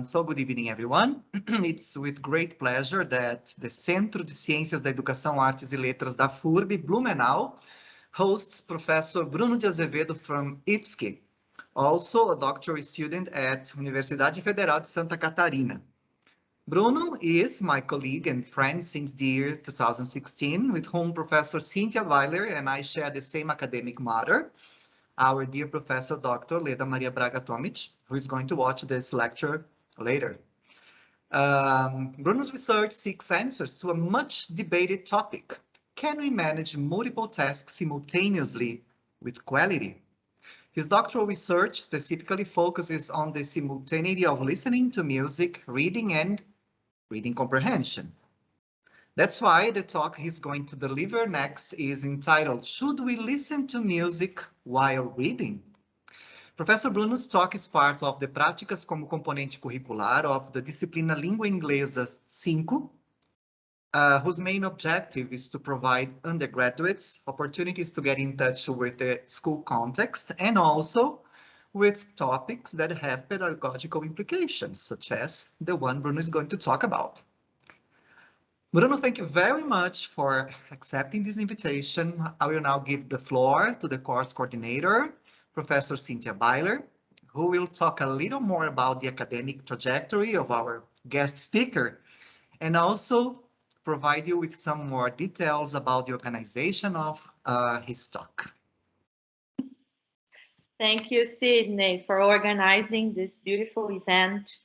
So good evening, everyone. It's with great pleasure that the Centro de Ciências da Educação, Artes e Letras da FURB, Blumenau, hosts Professor Bruno de Azevedo from IFSC, also a doctoral student at Universidade Federal de Santa Catarina. Bruno is my colleague and friend since the year 2016, with whom Professor Cynthia Weiler and I share the same academic matter, our dear Professor Dr. Leda Maria Braga Tomic, who is going to watch this lecture later. Bruno's research seeks answers to a much debated topic. Can we manage multiple tasks simultaneously with quality? His doctoral research specifically focuses on the simultaneity of listening to music, reading, and reading comprehension. That's why the talk he's going to deliver next is entitled, Should We Listen to Music While Reading? Professor Bruno's talk is part of the Práticas como Componente Curricular of the disciplina Língua Inglesa 5, whose main objective is to provide undergraduates opportunities to get in touch with the school context and also with topics that have pedagogical implications, such as the one Bruno is going to talk about. Bruno, thank you very much for accepting this invitation. I will now give the floor to the course coordinator, Professor Cynthia Weiler, who will talk a little more about the academic trajectory of our guest speaker, and also provide you with some more details about the organization of his talk. Thank you, Sydney, for organizing this beautiful event.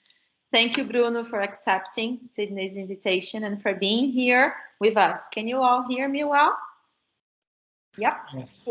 Thank you, Bruno, for accepting Sydney's invitation and for being here with us. Can you all hear me well? Yep. Yes.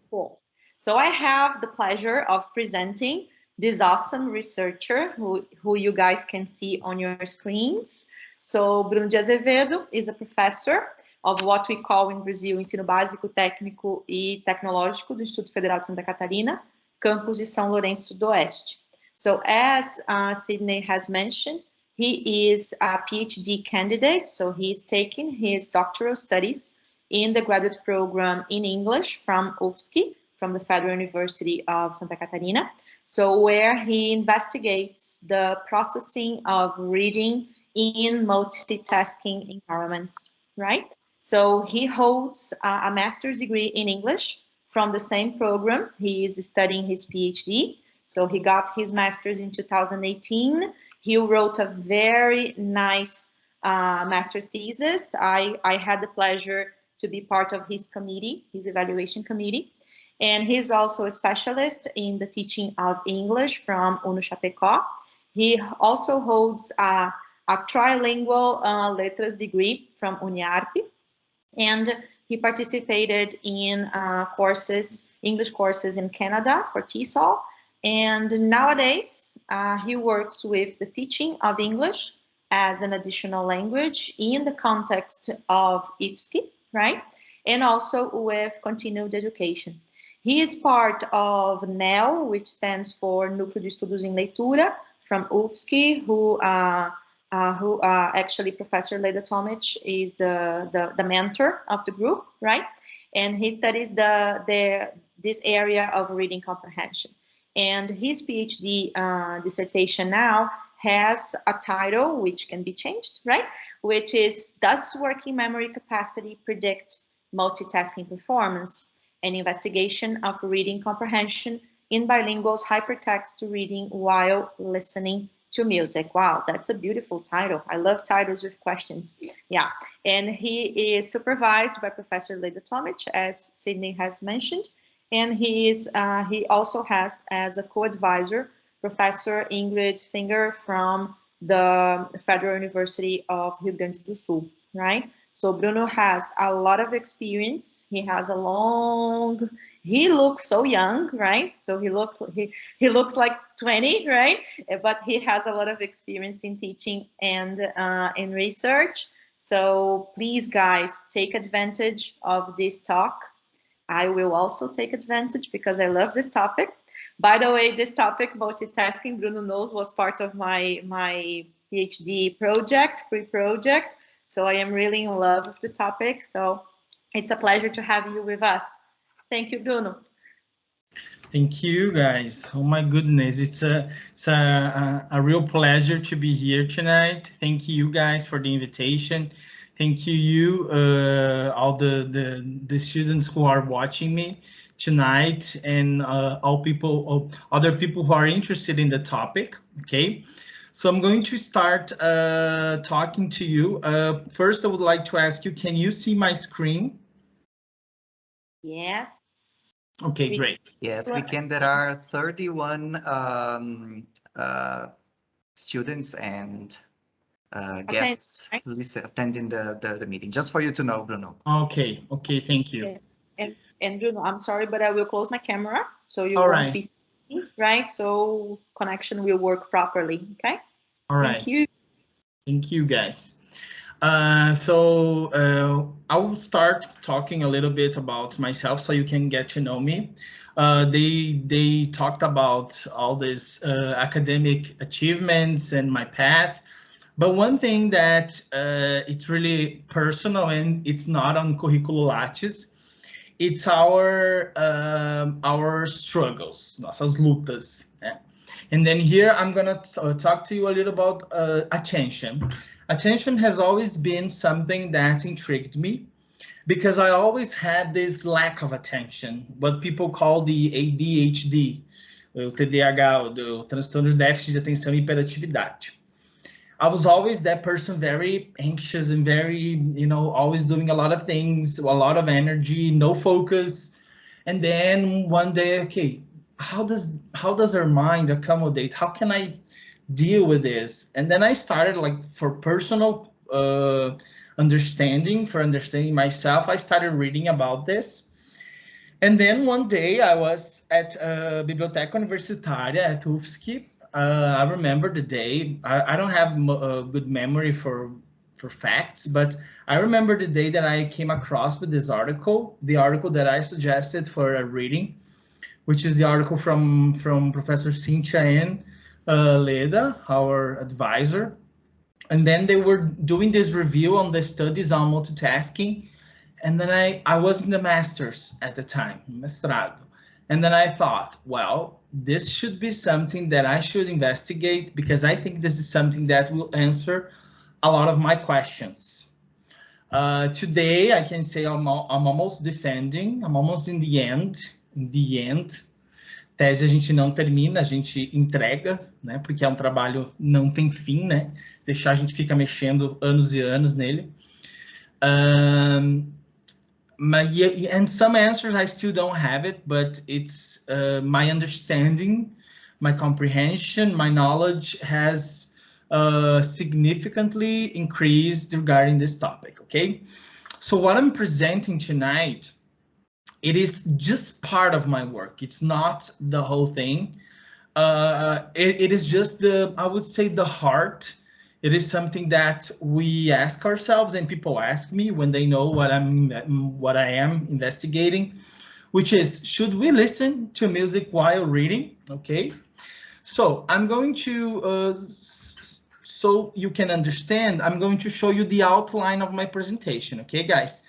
Cool. So I have the pleasure of presenting this awesome researcher who you guys can see on your screens. So Bruno de Azevedo is a professor of what we call in Brazil Ensino Básico, Técnico e Tecnológico do Instituto Federal de Santa Catarina, campus de São Lourenço do Oeste. So as Sydney has mentioned, he is a PhD candidate, so he's taking his doctoral studies in the graduate program in English from UFSC, from the Federal University of Santa Catarina, so where he investigates the processing of reading in multitasking environments, right? So he holds a master's degree in English from the same program. He is studying his PhD. So he got his master's in 2018. He wrote a very nice master thesis. I had the pleasure to be part of his committee, his evaluation committee. And he's also a specialist in the teaching of English from Chapecó. He also holds a trilingual letras degree from Uniarp. And he participated in English courses in Canada for TESOL. And nowadays, he works with the teaching of English as an additional language in the context of IFSC, right? And also with continued education. He is part of NEL, which stands for Núcleo de Estudos em Leitura, from UFSC, who actually Professor Leda Tomic is the mentor of the group, right? And he studies this area of reading comprehension. And his PhD dissertation now has a title which can be changed, right? Which is, Does Working Memory Capacity Predict Multitasking Performance? An investigation of reading comprehension in bilinguals hypertext reading while listening to music. Wow, that's a beautiful title. I love titles with questions. Yeah, and he is supervised by Professor Leda Tomic, as Sydney has mentioned. And he also has as a co-advisor Professor Ingrid Finger from the Federal University of Rio Grande do Sul, right? So Bruno has a lot of experience. He has he looks so young, right? So he looks like 20, right? But he has a lot of experience in teaching and in research. So please, guys, take advantage of this talk. I will also take advantage because I love this topic. By the way, this topic, multitasking, Bruno knows, was part of my PhD project, pre-project. So I am really in love with the topic. So it's a pleasure to have you with us. Thank you, Bruno. Thank you, guys. Oh my goodness, it's a real pleasure to be here tonight. Thank you guys for the invitation. Thank you, all the students who are watching me tonight, and other people who are interested in the topic. Okay, so I'm going to start talking to you. First, I would like to ask you, can you see my screen? Yes. Okay, great. Yes, we can. There are 31 students and guests attending the meeting, just for you to know, Bruno. Okay, thank you. And Bruno, I'm sorry, but I will close my camera so you All won't right. be seen, right? So connection will work properly, okay? All right. Thank you. Thank you, guys. I will start talking a little bit about myself so you can get to know me. They talked about all these academic achievements and my path, but one thing that it's really personal and it's not on Currículo Lattes, it's our struggles, nossas lutas. Né? And then here I'm gonna talk to you a little about attention. Attention has always been something that intrigued me because I always had this lack of attention, what people call the ADHD, o TDAH, o transtorno de déficit de atenção e hiperatividade. I was always that person, very anxious and very, always doing a lot of things, a lot of energy, no focus. And then one day, okay, how does our mind accommodate? How can I deal with this? And then I started, like, for personal understanding myself, I started reading about this. And then one day I was at Biblioteca Universitária at UFSC. I remember the day. I don't have a good memory for facts, but I remember the day that I came across with this article, the article that I suggested for a reading, which is the article from Professor Cynthia N. Leda, our advisor. And then they were doing this review on the studies on multitasking. And then I was in the master's at the time, mestrado. And then I thought, well, this should be something that I should investigate because I think this is something that will answer a lot of my questions. Today, I can say I'm almost defending, I'm almost in the end. Tese a gente não termina, a gente entrega, né? Porque é um trabalho não tem fim, né? Deixar a gente fica mexendo anos e anos nele. And some answers I still don't have it, but it's my understanding, my comprehension, my knowledge has significantly increased regarding this topic, okay? So what I'm presenting tonight, it is just part of my work. It's not the whole thing. It is just I would say the heart. It is something that we ask ourselves and people ask me when they know what I am investigating, which is, should we listen to music while reading? Okay, so I'm going to, so you can understand, I'm going to show you the outline of my presentation. Okay, guys,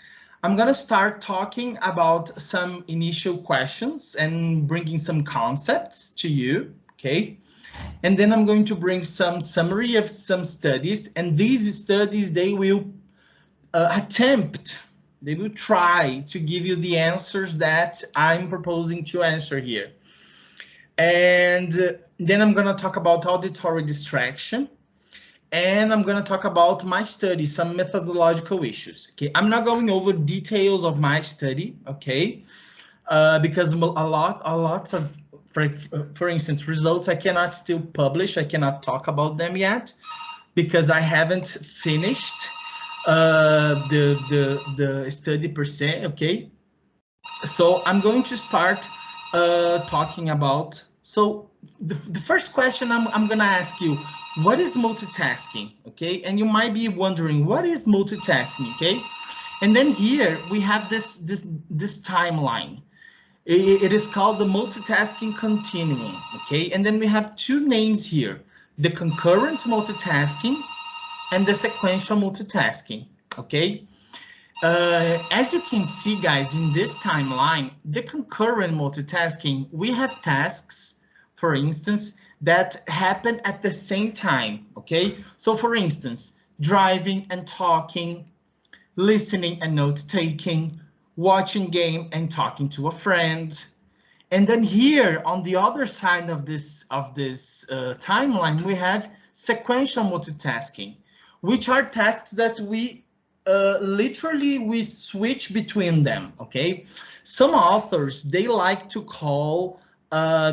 I'm going to start talking about some initial questions and bringing some concepts to you. Okay. And then I'm going to bring some summary of some studies, and these studies, they will they will try to give you the answers that I'm proposing to answer here. And then I'm going to talk about auditory distraction, and I'm going to talk about my study, some methodological issues. Okay, I'm not going over details of my study, okay, because a lot of, for instance, results I cannot still publish. I cannot talk about them yet because I haven't finished the study per se. Okay, so I'm going to start talking about. So the first question I'm going to ask you: what is multitasking? Okay, and you might be wondering, what is multitasking? Okay, and then here we have this timeline. It is called the multitasking continuum, okay? And then we have two names here, the concurrent multitasking and the sequential multitasking, okay? As you can see, guys, in this timeline, the concurrent multitasking, we have tasks, for instance, that happen at the same time, okay? So for instance, driving and talking, listening and note-taking, watching game and talking to a friend. And then here on the other side of this timeline, we have sequential multitasking, which are tasks that we literally we switch between them, okay? Some authors, they like to call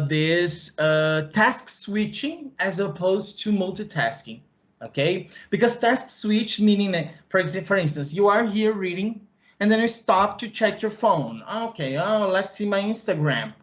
this task switching as opposed to multitasking, okay? Because task switch meaning, for instance, you are here reading and then you stop to check your phone. Okay, let's see my Instagram.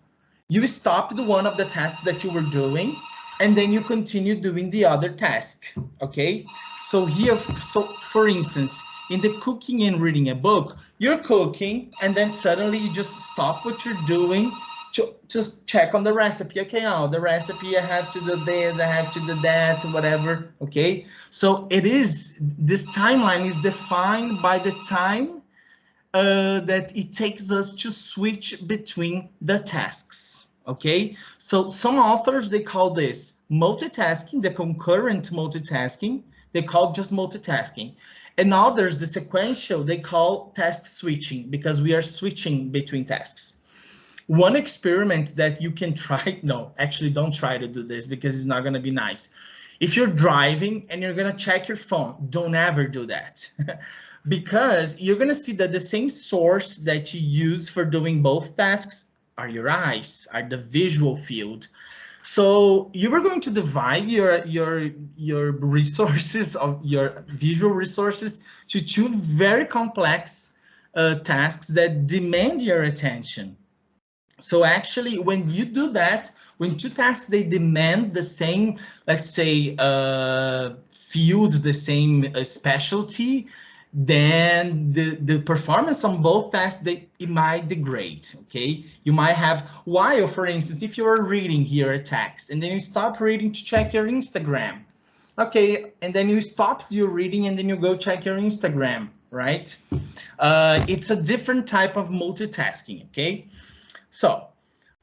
You stopped one of the tasks that you were doing, and then you continue doing the other task, okay? So here, for instance, in the cooking and reading a book, you're cooking, and then suddenly you just stop what you're doing to just check on the recipe. Okay, the recipe, I have to do this, I have to do that, whatever, okay? So this timeline is defined by the time that it takes us to switch between the tasks, okay? So some authors, they call this multitasking, the concurrent multitasking, they call just multitasking. And others, the sequential, they call task switching because we are switching between tasks. One experiment that you can try, no, actually don't try to do this because it's not gonna be nice. If you're driving and you're gonna check your phone, don't ever do that. Because you're going to see that the same source that you use for doing both tasks are your eyes, are the visual field. So you are going to divide your resources, of your visual resources, to two very complex tasks that demand your attention. So actually, when you do that, when two tasks, they demand the same, let's say, field, the same specialty, then the performance on both tasks, it might degrade, okay? You might have, while, for instance, if you are reading here a text and then you stop reading to check your Instagram, okay, and then you stop your reading and then you go check your Instagram, right? It's a different type of multitasking, okay? So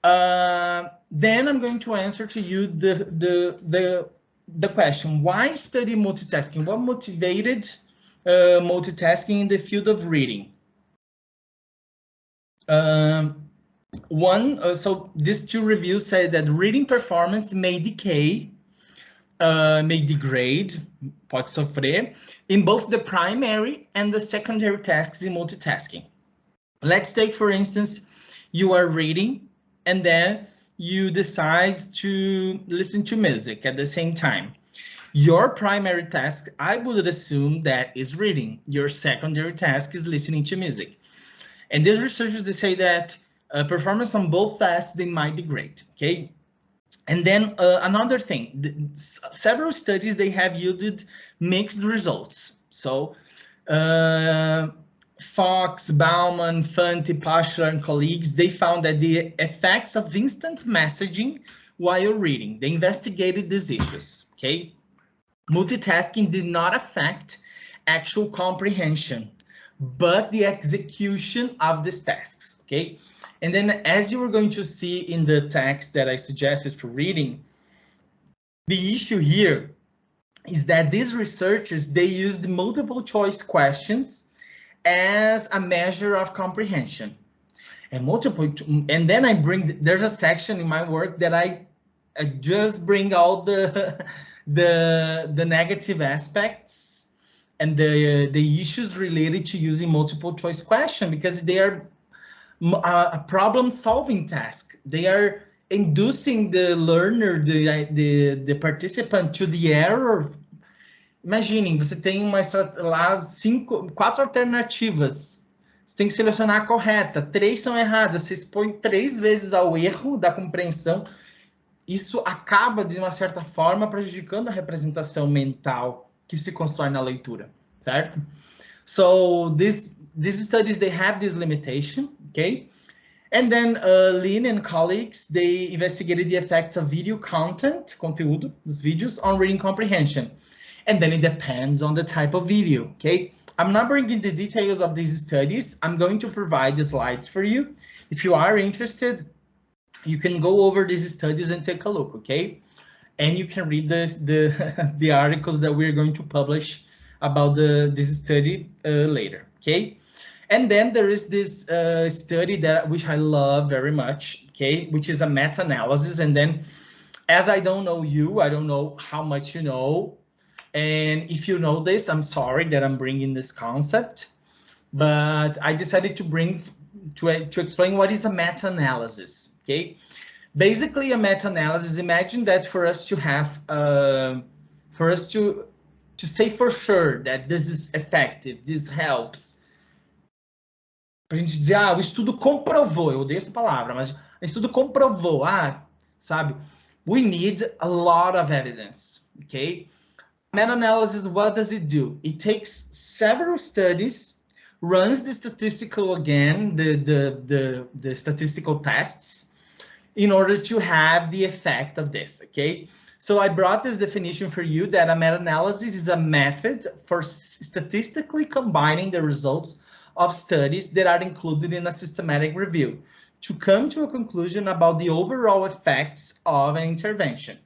then I'm going to answer to you the question, why study multitasking? What motivated multitasking in the field of reading? So these two reviews say that reading performance may degrade, pode sofrer, in both the primary and the secondary tasks in multitasking. Let's take, for instance, you are reading and then you decide to listen to music at the same time. Your primary task, I would assume, that is reading. Your secondary task is listening to music. And these researchers, they say that performance on both tasks, they might degrade, okay? And then another thing, several studies, they have yielded mixed results. So Fox, Bauman, Fanti, Pashler, and colleagues, they found that the effects of instant messaging while reading, they investigated these issues, okay? Multitasking did not affect actual comprehension, but the execution of these tasks, okay? And then as you were going to see in the text that I suggested for reading, the issue here is that these researchers, they used multiple choice questions as a measure of comprehension. And then there's a section in my work that I just bring all the negative aspects and the issues related to using multiple choice question, because they are a problem solving task. They are inducing the learner, the participant, to the error. Imaginem, você tem lá 4 alternativas. Você tem que selecionar a correta. 3 são erradas. Você expõe 3 vezes ao erro da compreensão. Isso acaba, de uma certa forma, prejudicando a representação mental que se constrói na leitura, certo? So these studies, they have this limitation, okay? And then Lin and colleagues, they investigated the effects of video content, conteúdo dos vídeos, on reading comprehension. And then it depends on the type of video, okay? I'm not bringing the details of these studies. I'm going to provide the slides for you. If you are interested, you can go over these studies and take a look, okay? And you can read the articles that we're going to publish about this study later, okay? And then there is this study which I love very much, okay? Which is a meta-analysis. And then, as I don't know you, I don't know how much you know. And if you know this, I'm sorry that I'm bringing this concept, but I decided to bring to explain what is a meta-analysis, okay? Basically, a meta-analysis, imagine that for us to have, for us to say for sure that this is effective, this helps. Pra gente dizer, o estudo comprovou, eu odeio essa palavra, mas o estudo comprovou, sabe? We need a lot of evidence, okay? Meta-analysis, what does it do? It takes several studies, runs the statistical again, the statistical tests, in order to have the effect of this, okay? So I brought this definition for you that a meta-analysis is a method for statistically combining the results of studies that are included in a systematic review to come to a conclusion about the overall effects of an intervention.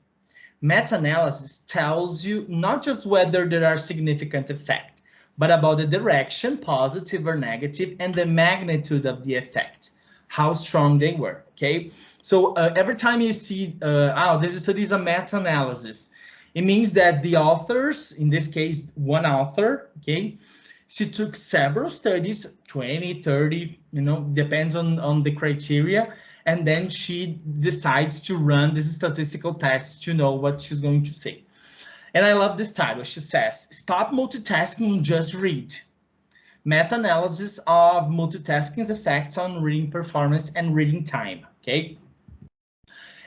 Meta-analysis tells you not just whether there are significant effects, but about the direction, positive or negative, and the magnitude of the effect, how strong they were, okay? So every time you see, this study is a meta-analysis, it means that the authors, in this case, one author, okay, she took several studies, 20, 30, you know, depends on the criteria, and then she decides to run this statistical test to know what she's going to say. And I love this title. She says, stop multitasking and just read. Meta-analysis of multitasking's effects on reading performance and reading time, okay?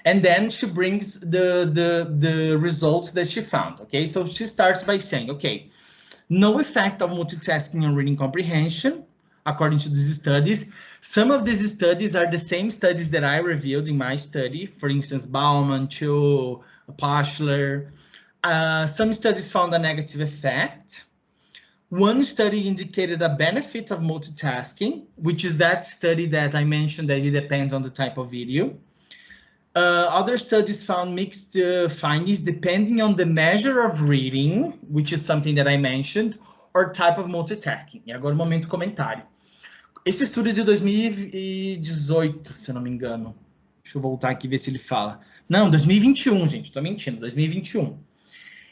And then she brings the results that she found, okay? So she starts by saying, okay, no effect of multitasking on reading comprehension, according to these studies. Some of these studies are the same studies that I reviewed in my study. For instance, Bauman, Cho, Poschler. Some studies found a negative effect. One study indicated a benefit of multitasking, which is that study that I mentioned that it depends on the type of video. Other studies found mixed findings depending on the measure of reading, which is something that I mentioned, or type of multitasking. E agora o momento comentário. Esse estudo é de 2018, se eu não me engano. Deixa eu voltar aqui e ver se ele fala. Não, 2021, gente, tô mentindo, 2021.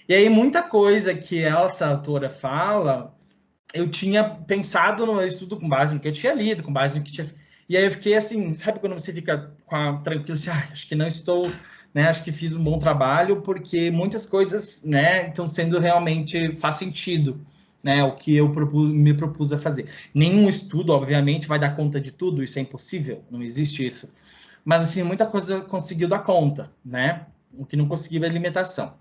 E aí muita coisa que essa autora fala, eu tinha pensado no estudo com base no que eu tinha lido, com base no que tinha... E aí eu fiquei assim, sabe quando você fica tranquilo, assim, acho que não estou, né, acho que fiz um bom trabalho, porque muitas coisas, né, estão sendo realmente, faz sentido, né, o que eu me propus a fazer. Nenhum estudo, obviamente, vai dar conta de tudo, isso é impossível, não existe isso. Mas, assim, muita coisa conseguiu dar conta, né, o que não conseguiu é limitação.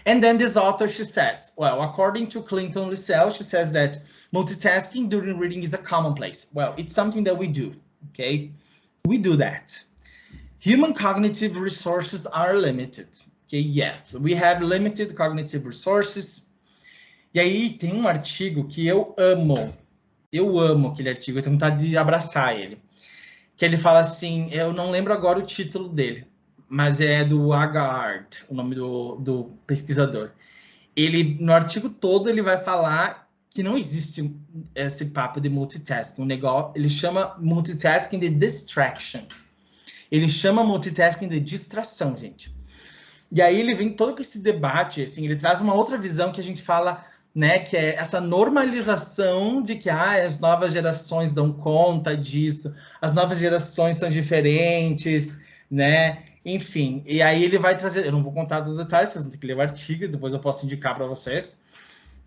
And then this author, she says, well, according to Clinton Lissell, she says that multitasking during reading is a commonplace. Well, it's something that we do, okay? We do that. Human cognitive resources are limited, okay? Yes, we have limited cognitive resources. E aí tem um artigo que eu amo aquele artigo, eu tenho vontade de abraçar ele. Que ele fala assim, eu não lembro agora o título dele, mas é do Haggard, o nome do pesquisador. Ele, no artigo todo, ele vai falar que não existe esse papo de multitasking. O negócio, ele chama multitasking de distraction. Ele chama multitasking de distração, gente. E aí ele vem todo com esse debate, assim, ele traz uma outra visão que a gente fala, né, que é essa normalização de que as novas gerações dão conta disso, as novas gerações são diferentes, né? Enfim, e aí ele vai trazer, eu não vou contar dos detalhes, vocês vão ter que ler o artigo, depois eu posso indicar para vocês,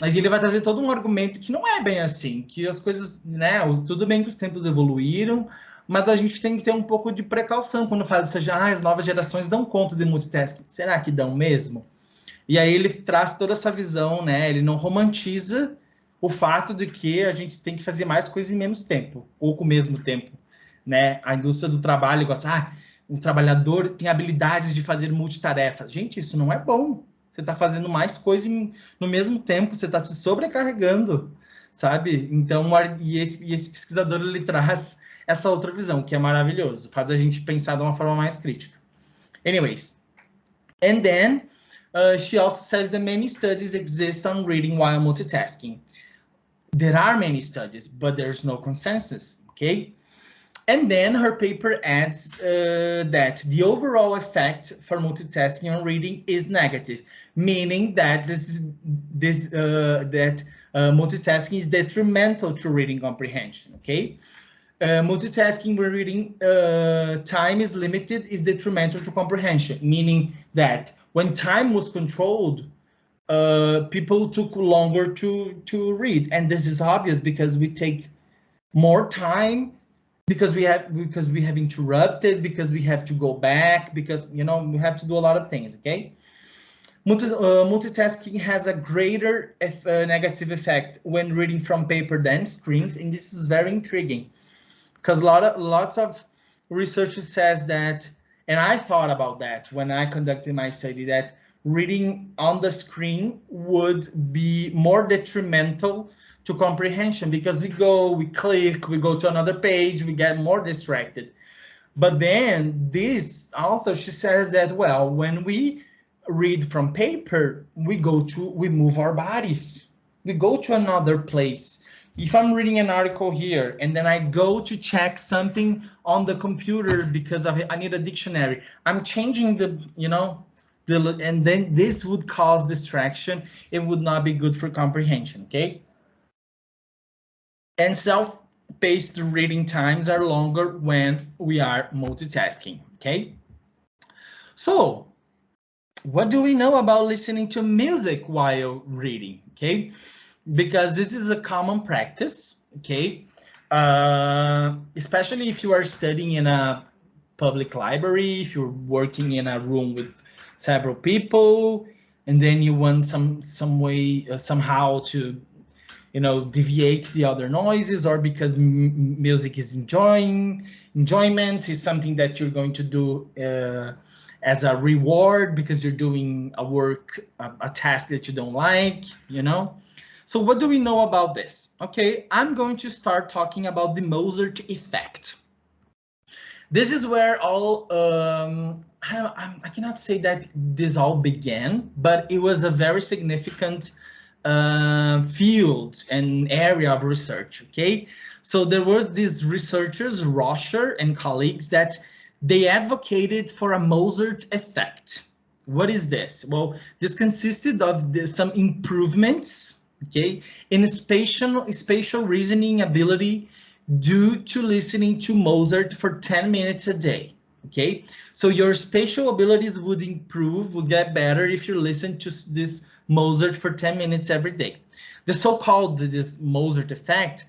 mas ele vai trazer todo um argumento que não é bem assim, que as coisas, né, tudo bem que os tempos evoluíram, mas a gente tem que ter um pouco de precaução quando faz isso, as novas gerações dão conta de multitasking, será que dão mesmo? E aí ele traz toda essa visão, né, ele não romantiza o fato de que a gente tem que fazer mais coisas em menos tempo, ou com o mesmo tempo, né, a indústria do trabalho gosta, o trabalhador tem habilidades de fazer multitarefas. Gente, isso não é bom, você está fazendo mais coisa no mesmo tempo, você está se sobrecarregando, sabe? Então, esse pesquisador, ele traz essa outra visão, que é maravilhoso, faz a gente pensar de uma forma mais crítica. Anyways, and then she also says that many studies exist on reading while multitasking. There are many studies, but there's no consensus, okay? And then her paper adds that the overall effect for multitasking on reading is negative, meaning that multitasking is detrimental to reading comprehension, okay? Multitasking when reading time is limited is detrimental to comprehension, meaning that when time was controlled, people took longer to read, and this is obvious because we take more time because we have interrupted, because we have to go back, because we have to do a lot of things. Okay, multitasking has a greater negative effect when reading from paper than screens, and this is very intriguing because lots of research says that, and I thought about that when I conducted my study, that reading on the screen would be more detrimental to comprehension because we click, we go to another page, we get more distracted. But then this author, she says that, well, when we read from paper, we move our bodies, we go to another place. If I'm reading an article here and then I go to check something on the computer because I need a dictionary, I'm changing and then this would cause distraction. It would not be good for comprehension, okay? And self-paced reading times are longer when we are multitasking, okay? So, what do we know about listening to music while reading, okay? Because this is a common practice, okay? Especially if you are studying in a public library, if you're working in a room with several people, and then you want some way somehow to deviate the other noises, or because music is enjoyment is something that you're going to do as a reward because you're doing a task that you don't like, So what do we know about this? Okay, I'm going to start talking about the Mozart Effect. This is where all, I cannot say that this all began, but it was a very significant field and area of research, okay? So there was these researchers, Roscher and colleagues, that they advocated for a Mozart effect. What is this? Well, this consisted of some improvements, okay, in spatial reasoning ability due to listening to Mozart for 10 minutes a day, okay? So your spatial abilities would improve, would get better if you listen to this Mozart for 10 minutes every day. The so-called this Mozart effect,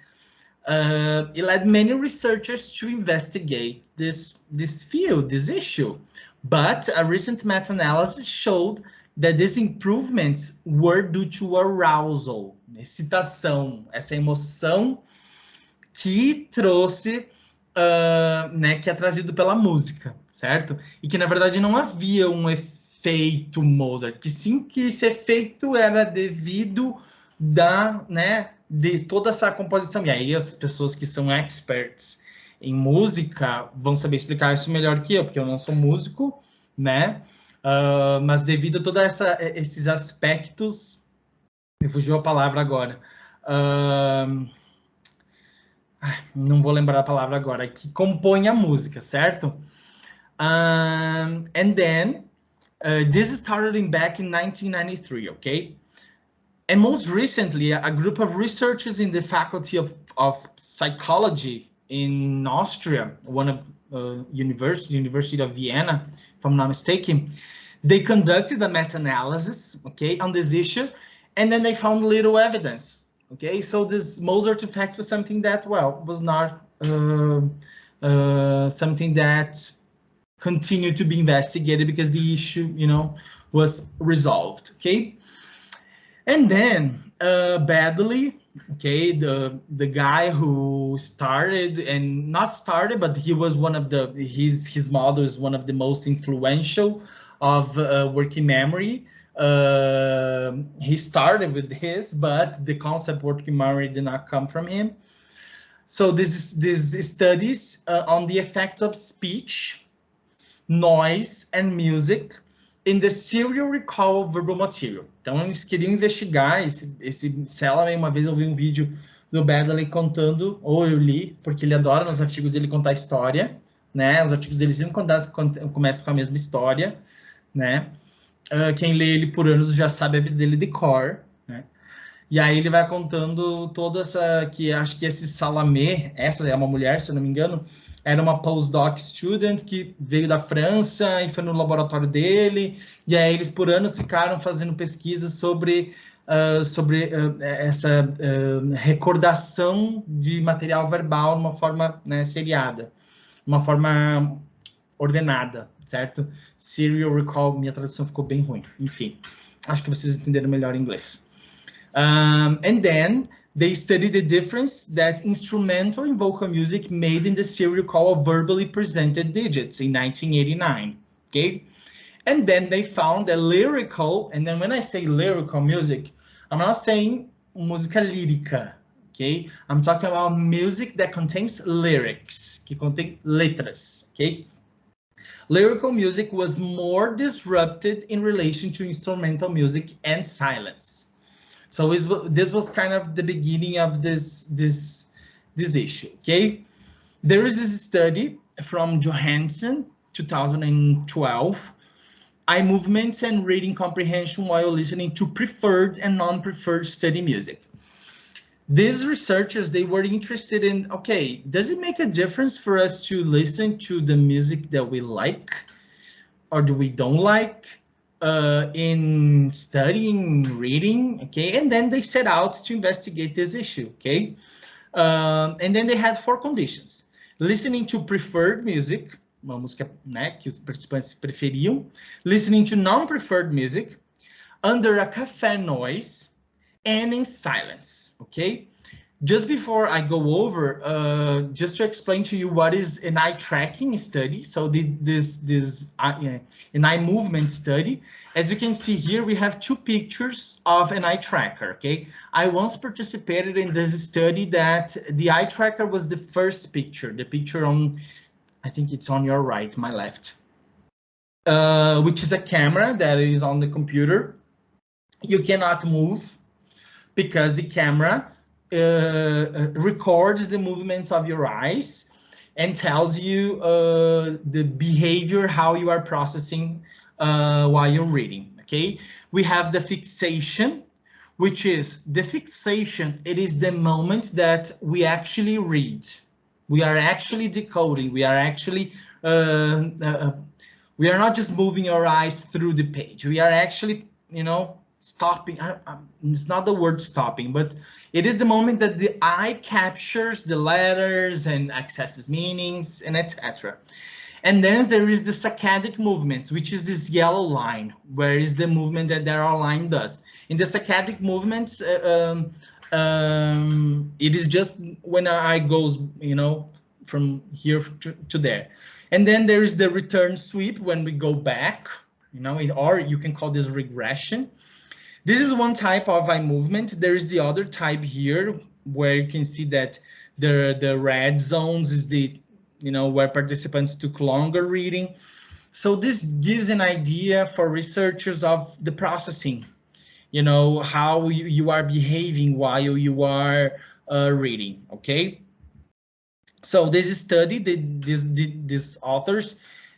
it led many researchers to investigate this field, this issue. But a recent meta-analysis showed that these improvements were due to arousal, excitação, essa emoção que trouxe, que é trazido pela música, certo? E que na verdade não havia um efeito Mozart, que sim que esse efeito era devido de toda essa composição. E aí as pessoas que são experts em música vão saber explicar isso melhor que eu, porque eu não sou músico, né? Mas devido a todos esses aspectos, me fugiu a palavra agora. Não vou lembrar a palavra agora, que compõe a música, certo? And then, this started back in 1993, okay? And most recently, a group of researchers in the Faculty of Psychology in Austria, one of University of Vienna, if I'm not mistaken, they conducted a meta-analysis, okay, on this issue, and then they found little evidence. Okay, so this Mozart effect was something that, well, was not something that continued to be investigated because the issue, was resolved. Okay, and then badly, okay, the guy who started, and not started, but he was one of his model is one of the most influential of working memory He started with this, but the concept working memory did not come from him. So these studies on the effects of speech, noise, and music in the serial recall of verbal material. Então, eles queriam investigar esse Salame. Uma vez eu vi um vídeo do Badley contando, ou eu li, porque ele adora nos artigos ele contar história, né? Os artigos dele sempre começam com a mesma história, né? Quem lê ele por anos já sabe a vida dele de cor, né? E aí ele vai contando toda essa, que acho que esse Salamé, essa é uma mulher, se eu não me engano, era uma postdoc student que veio da França e foi no laboratório dele, e aí eles por anos ficaram fazendo pesquisas sobre essa recordação de material verbal de uma forma, né, seriada, uma forma ordenada, certo? Serial recall, minha tradução ficou bem ruim, enfim, acho que vocês entenderam melhor em inglês. And then they studied the difference that instrumental and vocal music made in the serial call of verbally presented digits in 1989, okay? And then they found that lyrical, and then when I say lyrical music, I'm not saying música lírica, okay? I'm talking about music that contains lyrics, que contém letras, okay? Lyrical music was more disrupted in relation to instrumental music and silence. So this was kind of the beginning of this issue, okay? There is this study from Johansen, 2012, eye movements and reading comprehension while listening to preferred and non-preferred study music. These researchers, they were interested in, okay, does it make a difference for us to listen to the music that we like or do we don't like in studying, reading, okay? And then they set out to investigate this issue, okay? And then they had 4 conditions. Listening to preferred music, uma música, né, que os participantes preferiam. Listening to non-preferred music, under a cafe noise, and in silence, okay? Just before I go over, just to explain to you what is an eye tracking study. So this an eye movement study. As you can see here, we have 2 pictures of an eye tracker, okay? I once participated in this study that the eye tracker was the first picture, the picture on, I think it's on your right, my left, which is a camera that is on the computer. You cannot move because the camera records the movements of your eyes and tells you the behavior, how you are processing while you're reading, okay? We have the fixation, which is the fixation. It is the moment that we actually read. We are actually decoding. We are actually, we are not just moving our eyes through the page. We are actually, you know, stopping. It's not the word stopping, but it is the moment that the eye captures the letters and accesses meanings and etc. And then there is the saccadic movements, which is this yellow line, where is the movement that our line does. In the saccadic movements, it is just when our eye goes, you know, from here to there. And then there is the return sweep when we go back, you know, or you can call this regression. This is one type of eye movement. There is the other type here where you can see that the red zones is the, you know, where participants took longer reading. So this gives an idea for researchers of the processing, you know, how you are behaving while you are reading, okay? So this study, these authors,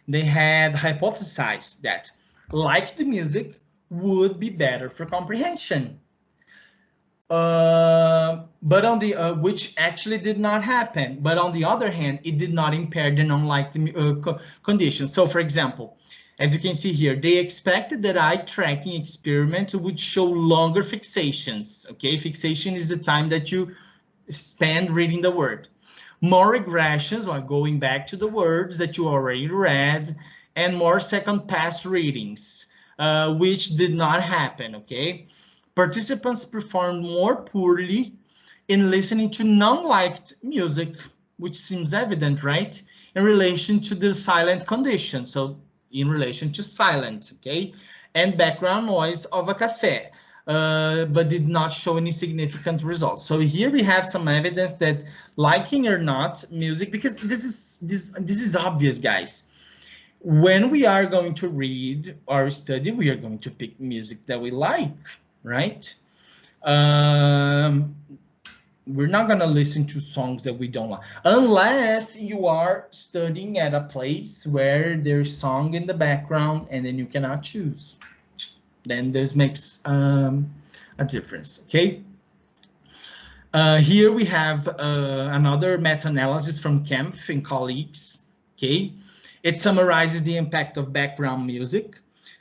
they had hypothesized that like the music would be better for comprehension. But on the which actually did not happen. But on the other hand, it did not impair the non-like conditions. So, for example, as you can see here, they expected that eye tracking experiments would show longer fixations. Okay, fixation is the time that you spend reading the word. More regressions, or going back to the words that you already read, and more second pass readings, which did not happen. Okay. Participants performed more poorly in listening to non-liked music, which seems evident, right? In relation to the silent condition. So in relation to silence, okay? And background noise of a cafe, but did not show any significant results. So here we have some evidence that, liking or not, music, because this is obvious, guys. When we are going to read or study, we are going to pick music that we like, right? We're not going to listen to songs that we don't like, unless you are studying at a place where there's song in the background and then you cannot choose. Then this makes a difference, okay? Here we have another meta-analysis from Kempf and colleagues, okay? It summarizes the impact of background music.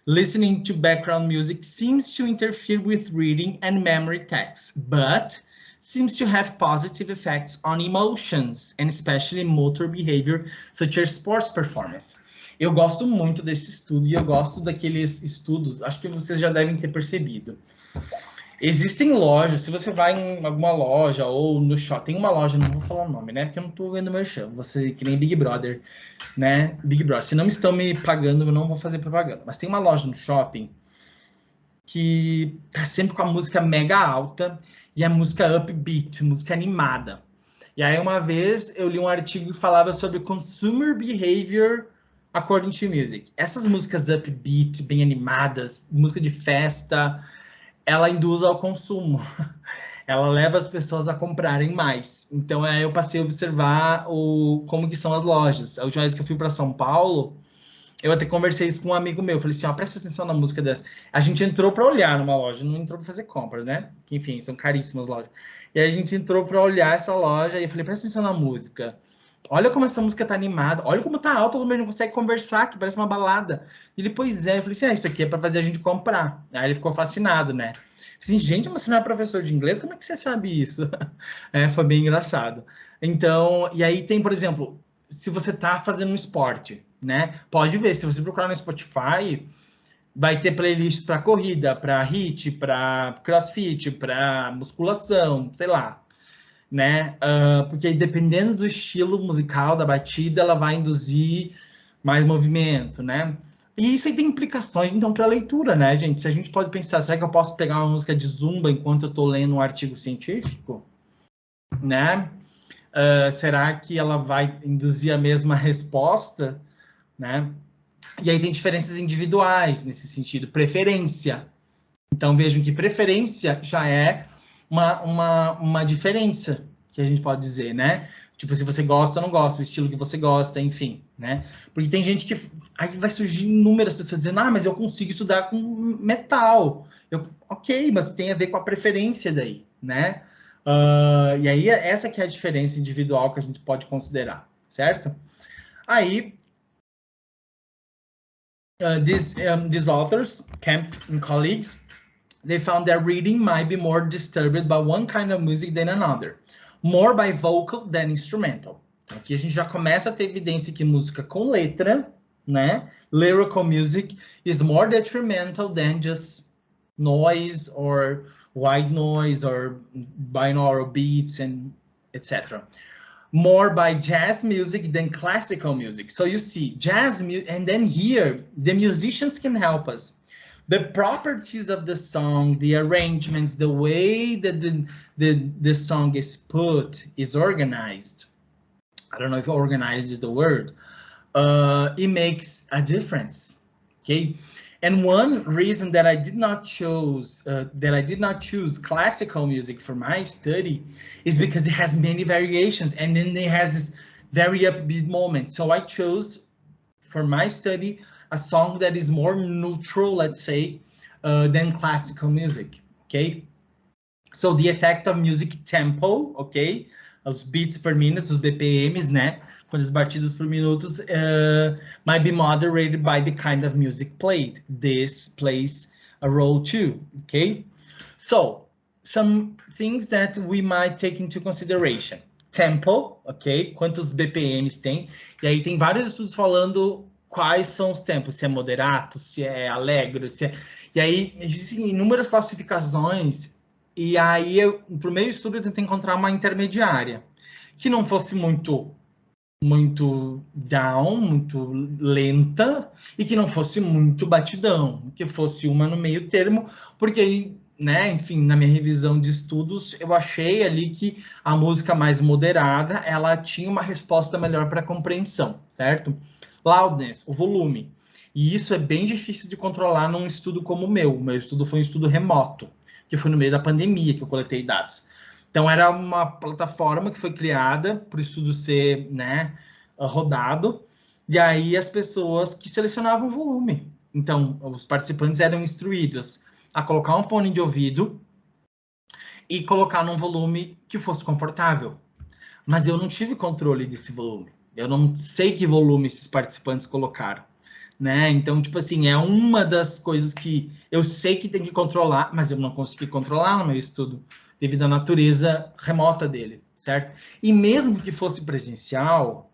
Listening to background music seems to interfere with reading and memory tasks, but seems to have positive effects on emotions, and especially motor behavior, such as sports performance. Eu gosto muito desse estudo e eu gosto daqueles estudos, acho que vocês já devem ter percebido. Existem lojas, se você vai em alguma loja ou no shopping, tem uma loja, não vou falar o nome, né? Porque eu não tô vendo merchan, você que nem Big Brother, né? Big Brother, se não estão me pagando, eu não vou fazer propaganda. Mas tem uma loja no shopping que tá sempre com a música mega alta e a música upbeat, música animada. E aí uma vez eu li um artigo que falava sobre consumer behavior according to music. Essas músicas upbeat, bem animadas, música de festa, ela induz ao consumo. Ela leva as pessoas a comprarem mais. Então, eu passei a observar como que são as lojas. A última vez que eu fui para São Paulo, eu até conversei isso com um amigo meu. Eu falei assim, ó, presta atenção na música dessa. A gente entrou para olhar numa loja, não entrou para fazer compras, né? Que, enfim, são caríssimas lojas. E aí a gente entrou para olhar essa loja e eu falei, presta atenção na música. Olha como essa música tá animada. Olha como tá alta, como ele não consegue conversar, que parece uma balada. E ele, pois é. Eu falei assim, isso aqui é para fazer a gente comprar. Aí ele ficou fascinado, né? Assim, gente, mas você não é professor de inglês? Como é que você sabe isso? Foi bem engraçado. Então, e aí tem, por exemplo, se você tá fazendo um esporte, né? Pode ver, se você procurar no Spotify, vai ter playlists para corrida, para HIIT, para crossfit, para musculação, sei lá, né? Porque dependendo do estilo musical, da batida, ela vai induzir mais movimento, né? E isso aí tem implicações, então, para a leitura, né, gente? Se a gente pode pensar, será que eu posso pegar uma música de zumba enquanto eu estou lendo um artigo científico? Né? Será que ela vai induzir a mesma resposta? Né? E aí tem diferenças individuais nesse sentido. Preferência. Então, vejam que preferência já é uma diferença, que a gente pode dizer, né? Tipo, se você gosta ou não gosta, o estilo que você gosta, enfim, né? Porque tem gente que... Aí vai surgir inúmeras pessoas dizendo, mas eu consigo estudar com metal. Ok, mas tem a ver com a preferência daí, né? E aí, essa que é a diferença individual que a gente pode considerar, certo? Aí, these authors, Kempf and colleagues, they found that reading might be more disturbed by one kind of music than another. More by vocal than instrumental. Aqui a gente já começa a ter evidência que música com letra, né? Lyrical music is more detrimental than just noise or white noise or binaural beats and etc. More by jazz music than classical music. So you see, jazz music, and then here, the musicians can help us. The properties of the song, the arrangements, the way that the song is put, is organized. I don't know if organized is the word. It makes a difference, okay? And one reason that I did not choose classical music for my study is because it has many variations, and then it has this very upbeat moment. So I chose for my study a song that is more neutral, let's say, than classical music, okay? So the effect of music tempo, okay? Os beats per minute, os BPMs, né? Quantas batidas por minutos, might be moderated by the kind of music played. This plays a role too, okay? So, some things that we might take into consideration. Tempo, ok? Quantos BPMs tem? E aí tem vários estudos falando quais são os tempos, se é moderato, se é alegre, se é... E aí existem inúmeras classificações, e aí, para o meu estudo, eu tentei encontrar uma intermediária, que não fosse muito muito down, muito lenta, e que não fosse muito batidão, que fosse uma no meio termo, porque aí, né, enfim, na minha revisão de estudos, eu achei ali que a música mais moderada, ela tinha uma resposta melhor para a compreensão, certo? Loudness, o volume. E isso é bem difícil de controlar num estudo como o meu. O meu estudo foi um estudo remoto, que foi no meio da pandemia que eu coletei dados. Então, era uma plataforma que foi criada para o estudo ser, né, rodado, e aí as pessoas que selecionavam o volume. Então, os participantes eram instruídos a colocar um fone de ouvido e colocar num volume que fosse confortável. Mas eu não tive controle desse volume. Eu não sei que volume esses participantes colocaram, né? Então, tipo assim, é uma das coisas que eu sei que tem que controlar, mas eu não consegui controlar no meu estudo, devido à natureza remota dele, certo? E mesmo que fosse presencial,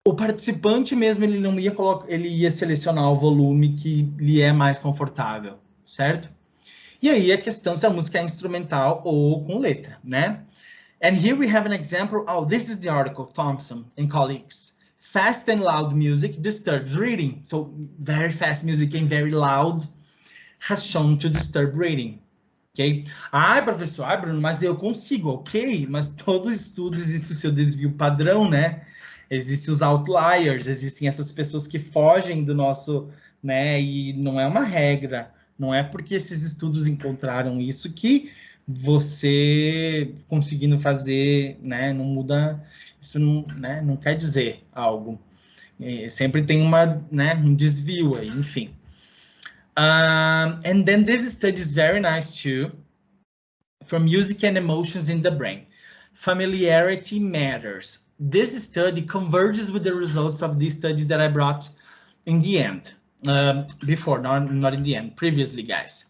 o participante mesmo, ele não ia colocar, ele ia selecionar o volume que lhe é mais confortável, certo? E aí a questão se a música é instrumental ou com letra, né? And here we have an example. Oh, this is the article, Thompson and colleagues. Fast and loud music disturbs reading. So very fast music and very loud has shown to disturb reading. Ok? Ai, professor, ai, Bruno, mas eu consigo, ok? Mas todo estudo existe o seu desvio padrão, né? Existem os outliers, existem essas pessoas que fogem do nosso, né? E não é uma regra, não é porque esses estudos encontraram isso que você conseguindo fazer, né? Não muda, isso não, né, não quer dizer algo. Sempre tem um desvio aí, enfim. And then this study is very nice too, from music and emotions in the brain. Familiarity matters. This study converges with the results of the studies that I brought in the end, before, not in the end, previously, guys.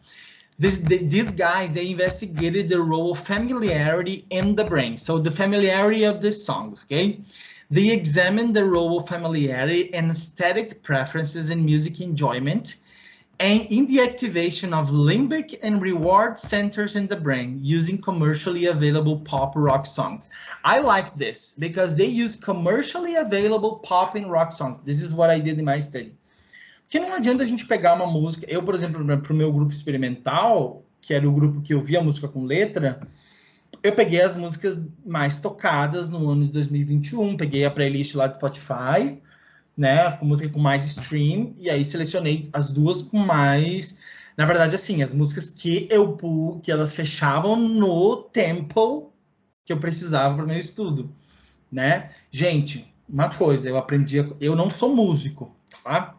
These guys, they investigated the role of familiarity in the brain. So the familiarity of the songs, okay? They examined the role of familiarity and aesthetic preferences in music enjoyment and in the activation of limbic and reward centers in the brain using commercially available pop rock songs. I like this because they use commercially available pop and rock songs. This is what I did in my study. Porque não adianta a gente pegar uma música... Eu, por exemplo, para o meu grupo experimental, que era o grupo que eu via música com letra, eu peguei as músicas mais tocadas no ano de 2021, peguei a playlist lá do Spotify, né, com música com mais stream, e aí selecionei as duas com mais... Na verdade, assim, as músicas que elas fechavam no tempo que eu precisava para o meu estudo, né? Gente, uma coisa, eu não sou músico, tá?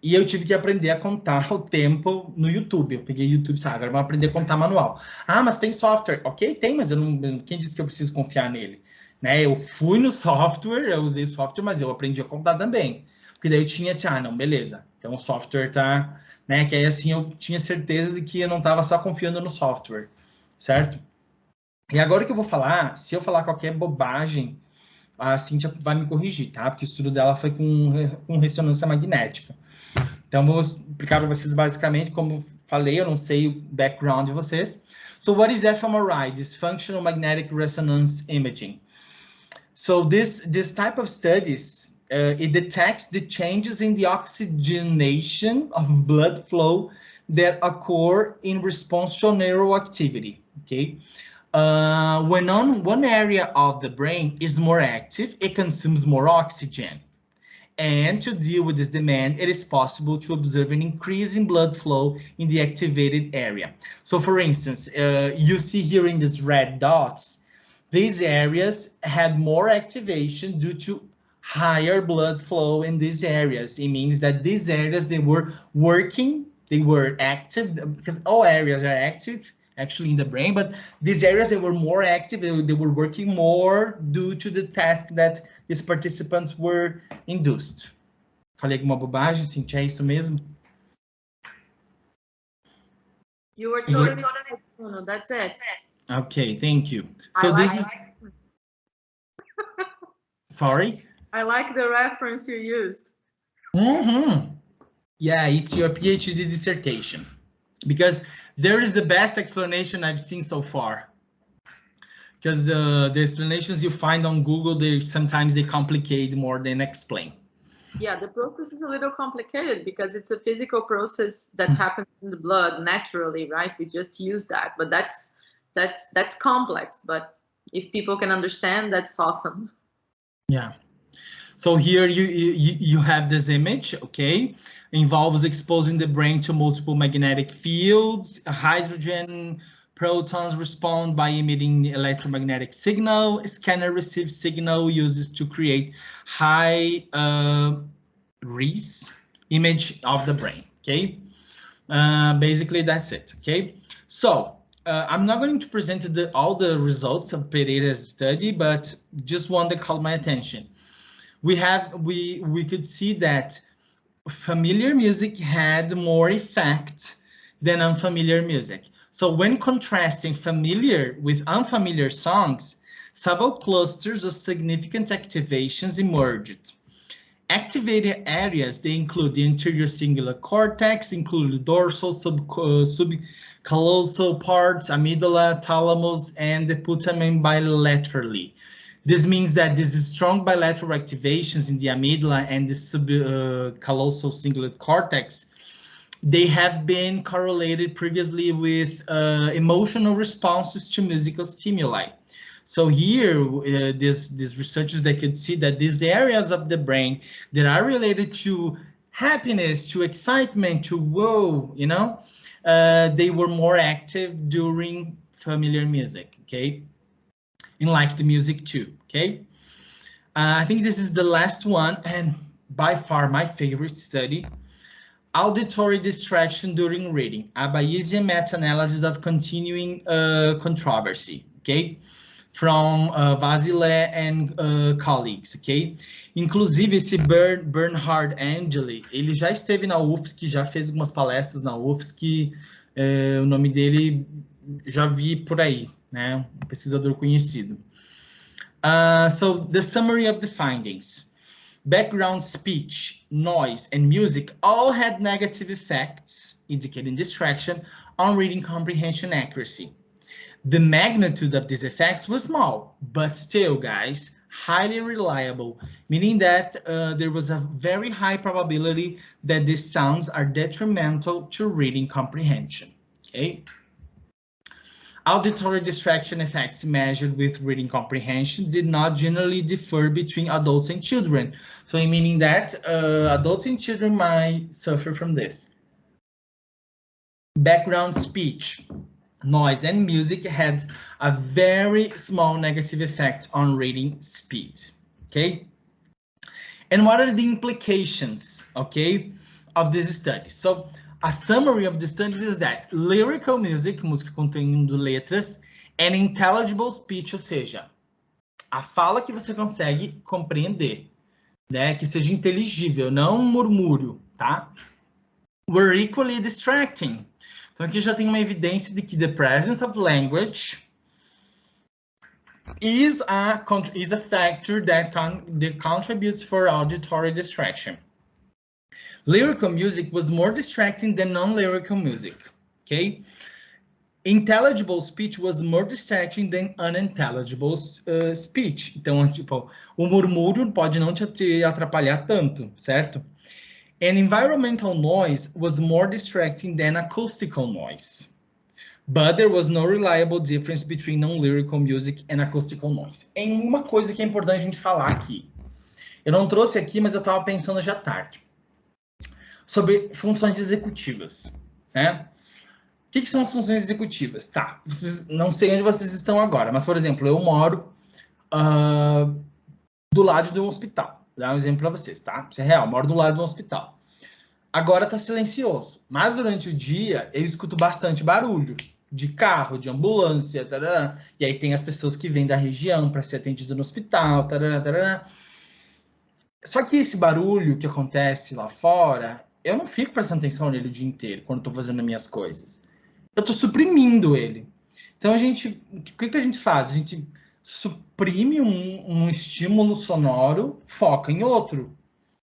E eu tive que aprender a contar o tempo no YouTube. Eu peguei YouTube, sabe? Agora vamos aprender a contar manual. Ah, mas tem software. Ok, tem, mas eu não... Quem disse que eu preciso confiar nele? Né? Eu fui no software, eu usei o software, mas eu aprendi a contar também. Porque daí eu tinha, não, beleza. Então o software tá... Né? Que aí assim eu tinha certeza de que eu não estava só confiando no software, certo? E agora que eu vou falar, se eu falar qualquer bobagem, a Cíntia vai me corrigir, tá? Porque o estudo dela foi com ressonância magnética. Então, vou explicar para vocês basicamente, como falei, eu não sei o background de vocês. So, what is fMRI? This functional magnetic resonance imaging. So, this type of studies, it detects the changes in the oxygenation of blood flow that occur in response to neural activity, okay? When one area of the brain is more active, it consumes more oxygen. And to deal with this demand, it is possible to observe an increase in blood flow in the activated area. So for instance, you see here in these red dots, these areas had more activation due to higher blood flow in these areas. It means that these areas, they were working, they were active, because all areas are active, actually in the brain, but these areas, they were more active, they were working more due to the task that these participants were induced. Falei alguma bobagem, Cintia? É isso mesmo? You were totally right, Bruno. That's it. Okay, thank you. So this is... Sorry? I like the reference you used. Yeah, it's your PhD dissertation. Because there is the best explanation I've seen so far. because the explanations you find on Google, sometimes they complicate more than explain. Yeah, the process is a little complicated because it's a physical process that happens in the blood naturally, right? We just use that, but that's complex. But if people can understand, that's awesome. Yeah. So here you have this image, okay? Involves exposing the brain to multiple magnetic fields. Hydrogen protons respond by emitting electromagnetic signal. Scanner receives signal uses to create high res image of the brain, okay? Basically, that's it, okay? So I'm not going to present all the results of Pereira's study, but just one that caught my attention. We could see that familiar music had more effect than unfamiliar music. So when contrasting familiar with unfamiliar songs, several clusters of significant activations emerged. Activated areas, they include the anterior cingulate cortex, include the dorsal, subcallosal parts, amygdala, thalamus, and the putamen bilaterally. This means that this is strong bilateral activations in the amygdala and the subcallosal cingulate cortex. They have been correlated previously with emotional responses to musical stimuli. So here, these researchers, they could see that these areas of the brain that are related to happiness, to excitement, to whoa, you know, they were more active during familiar music, okay? And like the music too, okay? I think this is the last one, and by far my favorite study. Auditory distraction during reading, a Bayesian meta-analysis of continuing controversy, okay? From Vasile and colleagues, ok? Inclusive, esse Bernhard Angeli, ele já esteve na UFSC, já fez algumas palestras na UFSC, o nome dele já vi por aí, né? Um pesquisador conhecido. So, the summary of the findings. Background speech, noise, and music all had negative effects, indicating distraction, on reading comprehension accuracy. The magnitude of these effects was small, but still, guys, highly reliable, meaning that there was a very high probability that these sounds are detrimental to reading comprehension, okay? Auditory distraction effects measured with reading comprehension did not generally differ between adults and children. So meaning that adults and children might suffer from this. Background speech, noise, and music had a very small negative effect on reading speed, okay? And what are the implications, okay, of this study? So a summary of the studies is that lyrical music, música contendo letras, and intelligible speech, ou seja, a fala que você consegue compreender, né, que seja inteligível, não um murmúrio, tá? Were equally distracting. Então aqui já tem uma evidência de que the presence of language is a factor that contributes for auditory distraction. Lyrical music was more distracting than non-lyrical music, okay? Intelligible speech was more distracting than unintelligible speech. Então, tipo, o murmúrio pode não te atrapalhar tanto, certo? And environmental noise was more distracting than acoustical noise. But there was no reliable difference between non-lyrical music and acoustical noise. Em uma coisa que é importante a gente falar aqui. Eu não trouxe aqui, mas eu estava pensando já tarde. Sobre funções executivas, né? O que são as funções executivas? Tá, não sei onde vocês estão agora, mas, por exemplo, eu moro do lado de um hospital. Vou dar um exemplo para vocês, tá? Isso é real, eu moro do lado de um hospital. Agora tá silencioso, mas durante o dia eu escuto bastante barulho de carro, de ambulância, tarará, e aí tem as pessoas que vêm da região para ser atendido no hospital, tarará, tarará. Só que esse barulho que acontece lá fora, eu não fico prestando atenção nele o dia inteiro, quando estou fazendo as minhas coisas. Eu estou suprimindo ele. Então, o que a gente faz? A gente suprime um estímulo sonoro, foca em outro,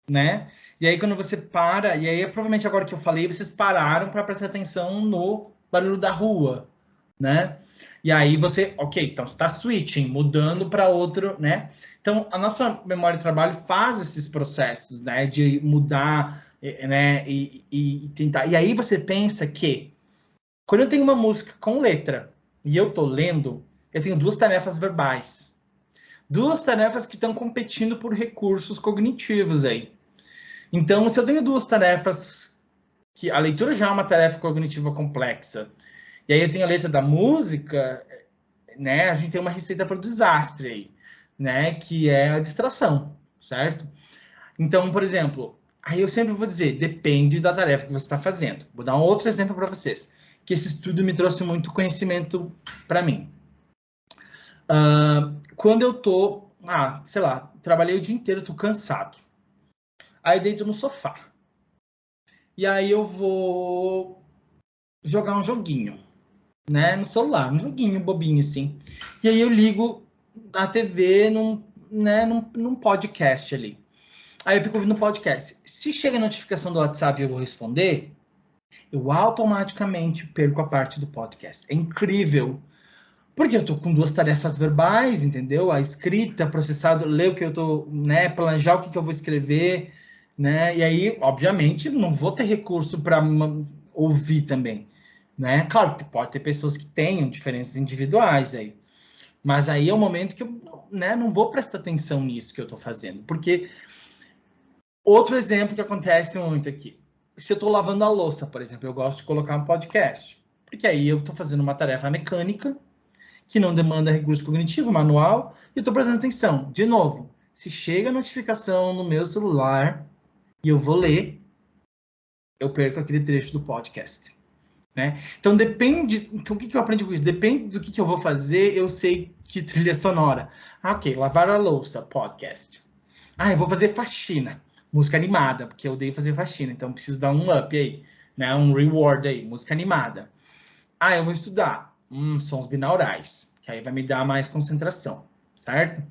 né? E aí, quando você para, e aí, provavelmente agora que eu falei, vocês pararam para prestar atenção no barulho da rua, né? E aí você, ok, então você está switching, mudando para outro, né? Então, a nossa memória de trabalho faz esses processos, né? De mudar, né? E tentar. E aí você pensa que, quando eu tenho uma música com letra e eu tô lendo, eu tenho duas tarefas verbais. Duas tarefas que estão competindo por recursos cognitivos aí. Então, se eu tenho duas tarefas, que a leitura já é uma tarefa cognitiva complexa, e aí eu tenho a letra da música, né? A gente tem uma receita para o desastre aí, né? Que é a distração, certo? Então, por exemplo, aí eu sempre vou dizer, depende da tarefa que você está fazendo. Vou dar um outro exemplo para vocês, que esse estudo me trouxe muito conhecimento para mim. Quando eu tô, sei lá, trabalhei o dia inteiro, tô cansado. Aí deito no sofá. E aí eu vou jogar um joguinho, né, no celular, um joguinho bobinho assim. E aí eu ligo a TV num podcast ali. Aí eu fico ouvindo podcast. Se chega a notificação do WhatsApp e eu vou responder, eu automaticamente perco a parte do podcast. É incrível. Porque eu tô com duas tarefas verbais, entendeu? A escrita, processado, ler o que eu tô, né, planejar o que eu vou escrever, né? E aí, obviamente, não vou ter recurso para ouvir também, né? Claro que pode ter pessoas que tenham diferenças individuais aí, mas aí é o momento que eu, né, não vou prestar atenção nisso que eu tô fazendo, porque outro exemplo que acontece muito aqui, se eu tô lavando a louça, por exemplo, eu gosto de colocar um podcast, porque aí eu tô fazendo uma tarefa mecânica que não demanda recurso cognitivo, manual, e eu estou prestando atenção. De novo, se chega a notificação no meu celular e eu vou ler, eu perco aquele trecho do podcast. Né? Então, depende... Então, o que eu aprendi com isso? Depende do que eu vou fazer, eu sei que trilha sonora. Ok, lavar a louça, podcast. Eu vou fazer faxina, música animada, porque eu odeio fazer faxina, então preciso dar um up aí, né? Um reward aí, música animada. Eu vou estudar, sons binaurais, que aí vai me dar mais concentração, certo?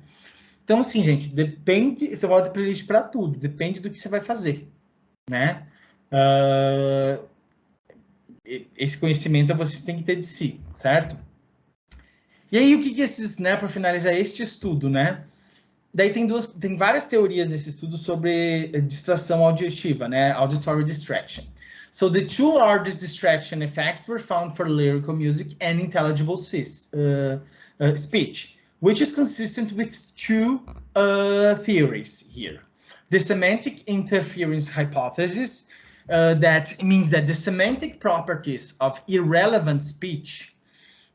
Então, assim, gente, depende, você volta playlist para tudo, depende do que você vai fazer, né? Esse conhecimento vocês têm que ter de si, certo? E aí, o que esses, né, para finalizar este estudo, né? Daí tem várias teorias nesse estudo sobre distração auditiva, né? Auditory distraction. So the two largest distraction effects were found for lyrical music and intelligible speech, which is consistent with two theories here. The semantic interference hypothesis, that means that the semantic properties of irrelevant speech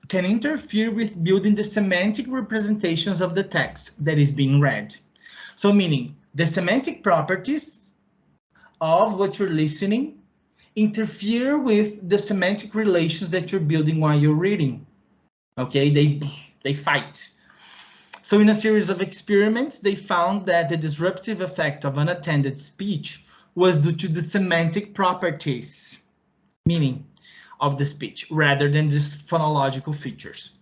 can interfere with building the semantic representations of the text that is being read. So meaning the semantic properties of what you're listening interfere with the semantic relations that you're building while you're reading. Okay, they fight. So in a series of experiments, they found that the disruptive effect of unattended speech was due to the semantic properties, meaning of the speech, rather than just phonological features.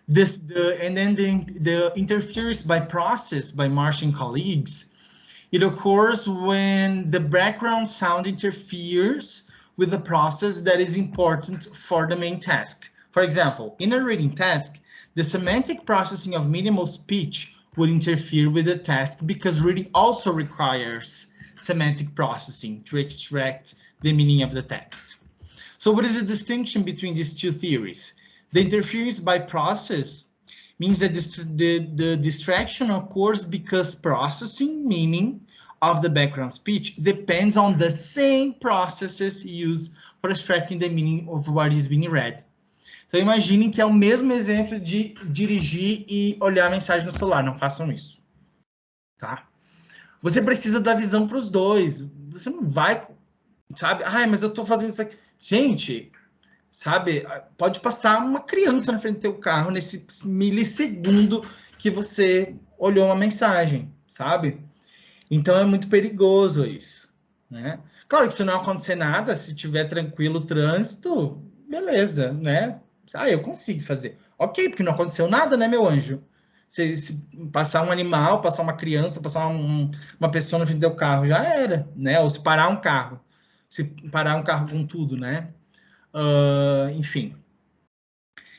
And then the interference by process by Marsh and colleagues, it occurs when the background sound interferes with the process that is important for the main task. For example, in a reading task, the semantic processing of minimal speech would interfere with the task because reading also requires semantic processing to extract the meaning of the text. So what is the distinction between these two theories? The interference by process means that the distraction occurs because processing meaning of the background speech depends on the same processes used for extracting the meaning of what is being read. Então imaginem que é o mesmo exemplo de dirigir e olhar a mensagem no celular, não façam isso, tá? Você precisa dar visão para os dois, você não vai, sabe? Mas eu estou fazendo isso aqui. Gente, sabe, pode passar uma criança na frente do teu carro nesse milissegundo que você olhou uma mensagem, sabe? Então é muito perigoso isso, né? Claro que se não acontecer nada, se tiver tranquilo o trânsito, beleza, né? Eu consigo fazer. Ok, porque não aconteceu nada, né, meu anjo? Se passar um animal, passar uma criança, passar uma pessoa na frente do teu carro, já era, né? Ou se parar um carro. Se parar um carro com tudo, né? Enfim.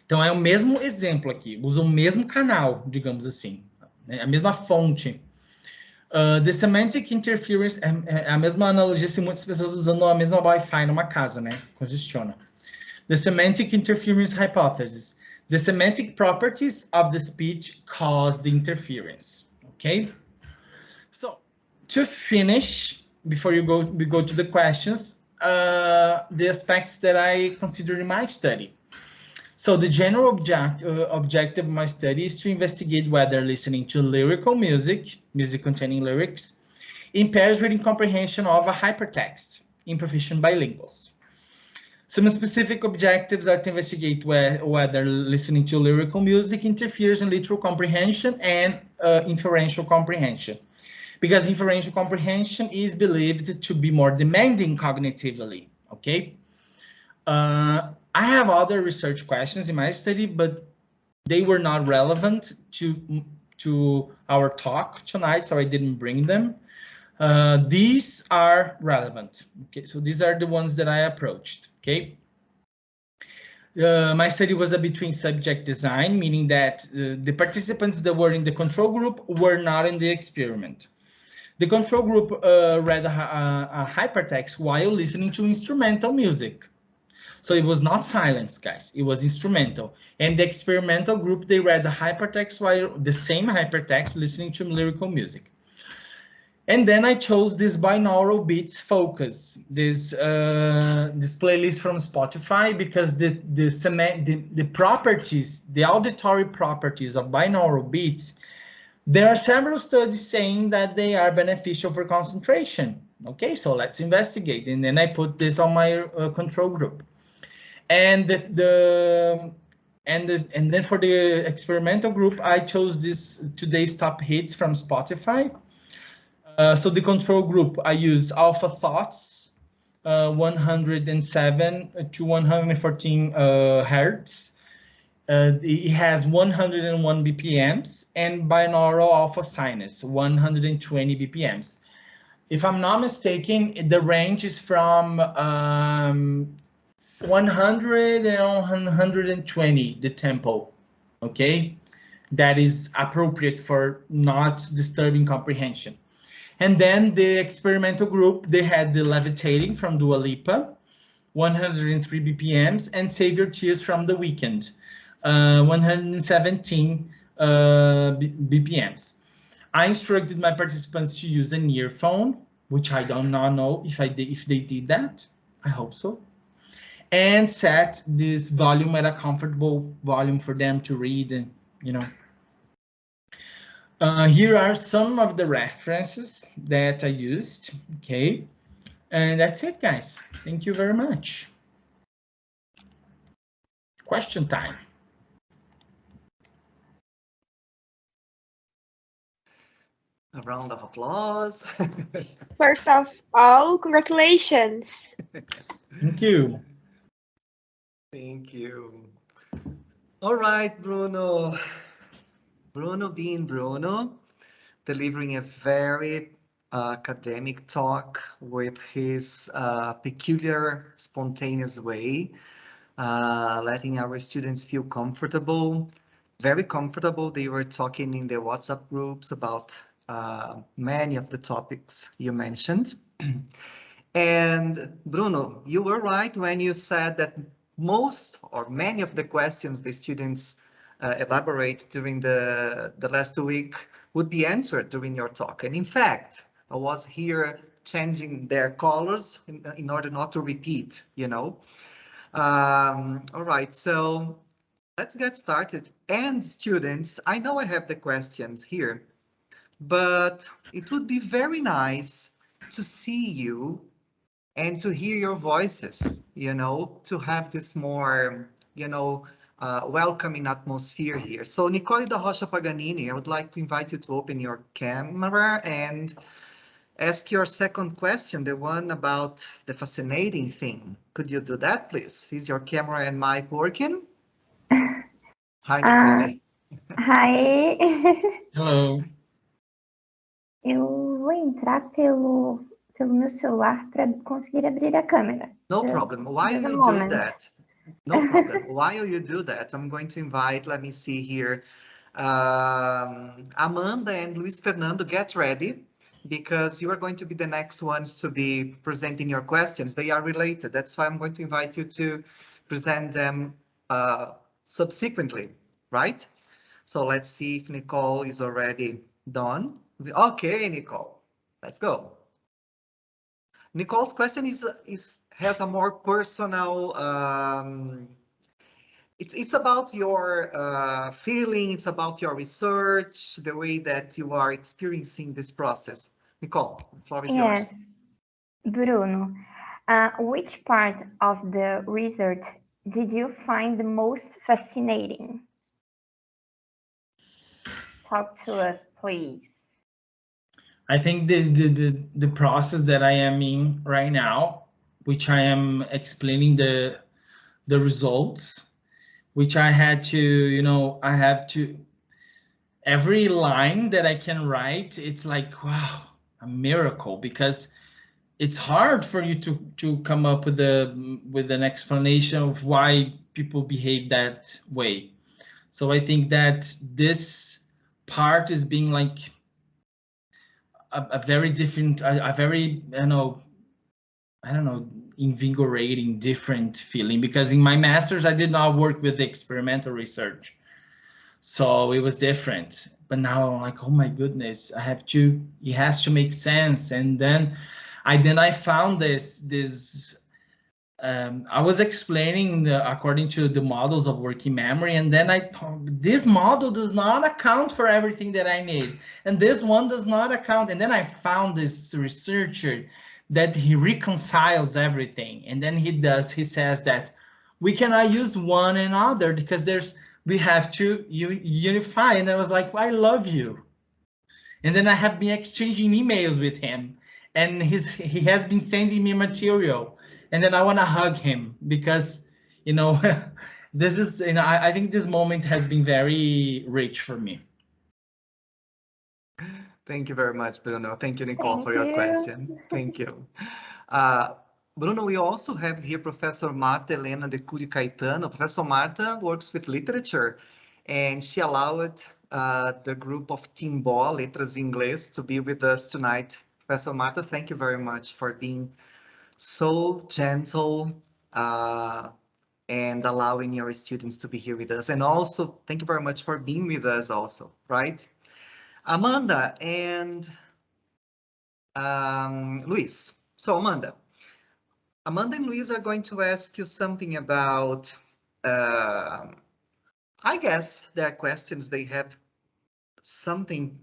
Então, é o mesmo exemplo aqui, usa o mesmo canal, digamos assim, né? A mesma fonte. The Semantic Interference é a mesma analogia se muitas pessoas usando a mesma Wi-Fi numa casa, né? Congestiona. The Semantic Interference Hypothesis. The semantic properties of the speech cause the interference. Okay? So, to finish, before we go to the questions, the aspects that I consider in my study. So the general objective of my study is to investigate whether listening to lyrical music containing lyrics, impairs reading comprehension of a hypertext in proficient bilinguals. Some specific objectives are to investigate whether listening to lyrical music interferes in literal comprehension and inferential comprehension, because inferential comprehension is believed to be more demanding cognitively, okay? I have other research questions in my study, but they were not relevant to our talk tonight, so I didn't bring them. These are relevant. Okay, so these are the ones that I approached. Okay. My study was a between subject design, meaning that the participants that were in the control group were not in the experiment. The control group read a hypertext while listening to instrumental music. So it was not silence, guys. It was instrumental. And the experimental group, they read the hypertext while the same hypertext listening to lyrical music. And then I chose this binaural beats focus, this playlist from Spotify, because the properties, the auditory properties of binaural beats, there are several studies saying that they are beneficial for concentration. Okay, so let's investigate. And then I put this on my control group. And then for the experimental group, I chose this today's top hits from Spotify. So the control group, I use Alpha Thoughts, 107 to 114 hertz. It has 101 BPMs, and binaural alpha sinus, 120 BPMs. If I'm not mistaken, the range is from 100 and 120, the tempo, okay? That is appropriate for not disturbing comprehension. And then the experimental group, they had the Levitating from Dua Lipa, 103 BPMs, and Save Your Tears from The Weeknd, 117 BPMs. I instructed my participants to use an earphone, which I do not know if they did that. I hope so. And set this volume at a comfortable volume for them to read, and you know. Here are some of the references that I used, okay? And that's it, guys. Thank you very much. Question time. A round of applause. First of all, congratulations. Thank you. Thank you. All right, Bruno. Bruno being Bruno, delivering a very academic talk with his peculiar, spontaneous way, letting our students feel comfortable, very comfortable. They were talking in the WhatsApp groups about many of the topics you mentioned. And Bruno, you were right when you said that most or many of the questions the students elaborate during the last week would be answered during your talk. And in fact, I was here changing their colors in order not to repeat, you know. All right, so let's get started. And students, I know I have the questions here, but it would be very nice to see you and to hear your voices, you know, to have this more, you know, welcoming atmosphere here. So Nicole da Rocha Paganini, I would like to invite you to open your camera and ask your second question, the one about the fascinating thing. Could you do that, please? Is your camera and mic working? Hi, Nicole. Hi. Hello. Eu vou entrar pelo meu celular para conseguir abrir a câmera. No problem. While you do that, No problem. While you do that, I'm going to invite, let me see here, Amanda and Luis Fernando, get ready, because you are going to be the next ones to be presenting your questions. They are related. That's why I'm going to invite you to present them subsequently, right? So let's see if Nicole is already done. Okay, Nicole, let's go. Nicole's question has a more personal, it's about your feeling, it's about your research, the way that you are experiencing this process. Nicole, the floor is yours. Yes, Bruno, which part of the research did you find the most fascinating? Talk to us, please. I think the process that I am in right now, which I am explaining the results, which I had to, you know, I have to, every line that I can write, it's like, wow, a miracle, because it's hard for you to come up with an explanation of why people behave that way. So I think that this part is being like a very different, a very, I don't know, invigorating, different feeling, because in my master's, I did not work with experimental research. So it was different. But now I'm like, oh my goodness, it has to make sense. And then I found this, I was explaining according to the models of working memory, and then this model does not account for everything that I need, and this one does not account. And then I found this researcher that he reconciles everything, and then he says that we cannot use one and other because we have to unify. And I was like, I love you. And then I have been exchanging emails with him, and he has been sending me material. And then I want to hug him because, you know, this is, you know, I think this moment has been very rich for me. Thank you very much, Bruno. Thank you, Nicole, for your question. Thank you. Bruno, we also have here Professor Marta Helena de Cury Caetano. Professor Marta works with literature, and she allowed the group of Timbó, Letras em Inglês, to be with us tonight. Professor Marta, thank you very much for being so gentle and allowing your students to be here with us. And also, thank you very much for being with us also, right? Amanda and Luis. So Amanda and Luis are going to ask you something about, I guess there are questions, they have something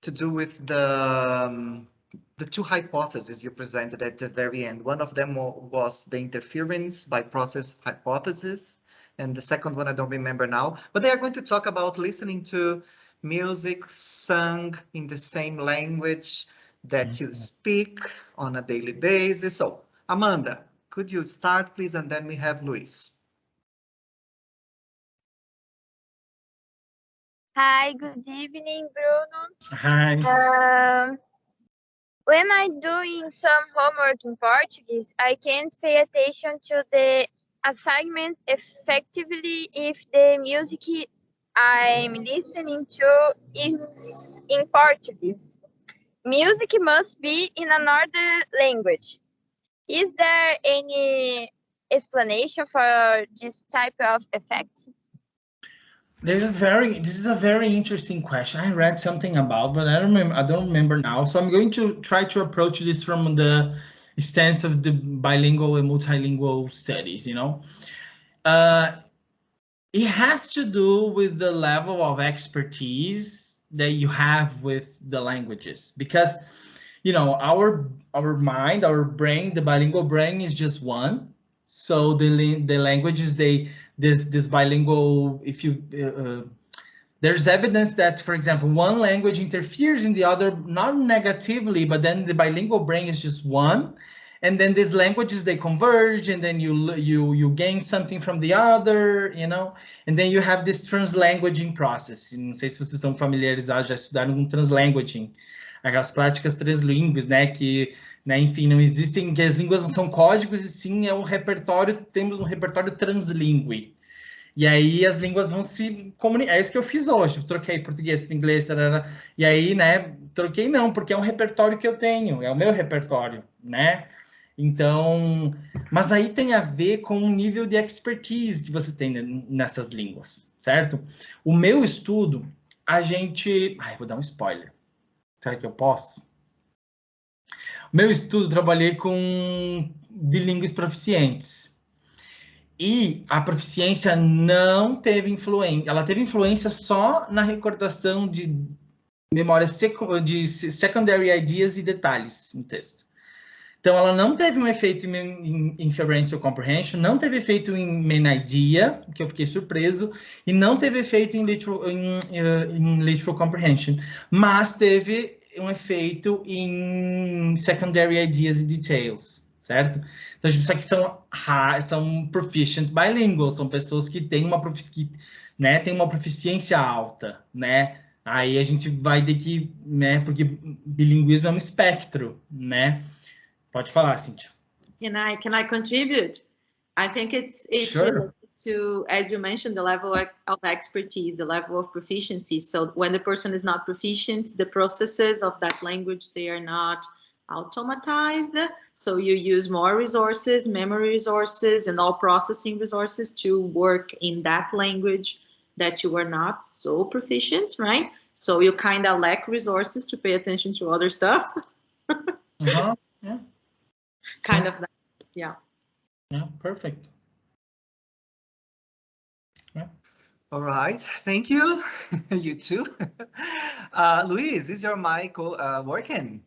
to do with the two hypotheses you presented at the very end. One of them was the interference by process hypothesis, and the second one I don't remember now, but they are going to talk about listening to music sung in the same language that you speak on a daily basis. So Amanda, could you start, please? And then we have Luis. Hi, good evening, Bruno. Hi. When I'm doing some homework in Portuguese, I can't pay attention to the assignment effectively if the music I'm listening to is in Portuguese. Music must be in another language. Is there any explanation for this type of effect? This is a very interesting question. I read something about, but I don't remember now. So I'm going to try to approach this from the stance of the bilingual and multilingual studies, you know. It has to do with the level of expertise that you have with the languages, because, you know, our mind, our brain, the bilingual brain is just one. So the languages, this bilingual, if you there's evidence that, for example, one language interferes in the other, not negatively, but then the bilingual brain is just one, and then these languages, they converge, and then you gain something from the other, you know, and then you have this translanguaging process. Não sei se vocês estão familiarizados, já estudaram com translanguaging, aquelas práticas translíngues, né, que né? Enfim, não existem, que as línguas não são códigos, e sim é um repertório, temos um repertório translingüe. E aí as línguas vão se comunicar. É isso que eu fiz hoje. Eu troquei português para inglês, tarara. E aí, né? Troquei não, porque é um repertório que eu tenho, é o meu repertório, né? Então, mas aí tem a ver com o nível de expertise que você tem nessas línguas, certo? O meu estudo, a gente... Ai, vou dar um spoiler. Será que eu posso? O meu estudo, trabalhei com bilíngues proficientes. E a proficiência não teve influência, ela teve influência só na recordação de memórias de secondary ideas e detalhes no texto. Então, ela não teve um efeito em Inferential Comprehension, não teve efeito em Main Idea, que eu fiquei surpreso, e não teve efeito em Literal Comprehension, mas teve um efeito em Secondary Ideas e Details, certo? Então, isso aqui são proficient bilingual, são pessoas que têm né, têm uma proficiência alta, né? Aí a gente vai ter que, né, porque bilinguismo é um espectro, né? Pode falar, Cíntia. Can I contribute? I think it's Sure. related to, as you mentioned, the level of expertise, the level of proficiency. So when the person is not proficient, the processes of that language, they are not automatized. So you use more resources, memory resources, and all processing resources to work in that language that you are not so proficient, right? So you kind of lack resources to pay attention to other stuff. Yeah. Kind of that, yeah. Yeah, perfect. Yeah. All right, thank you. You too. Luis, is your mic working?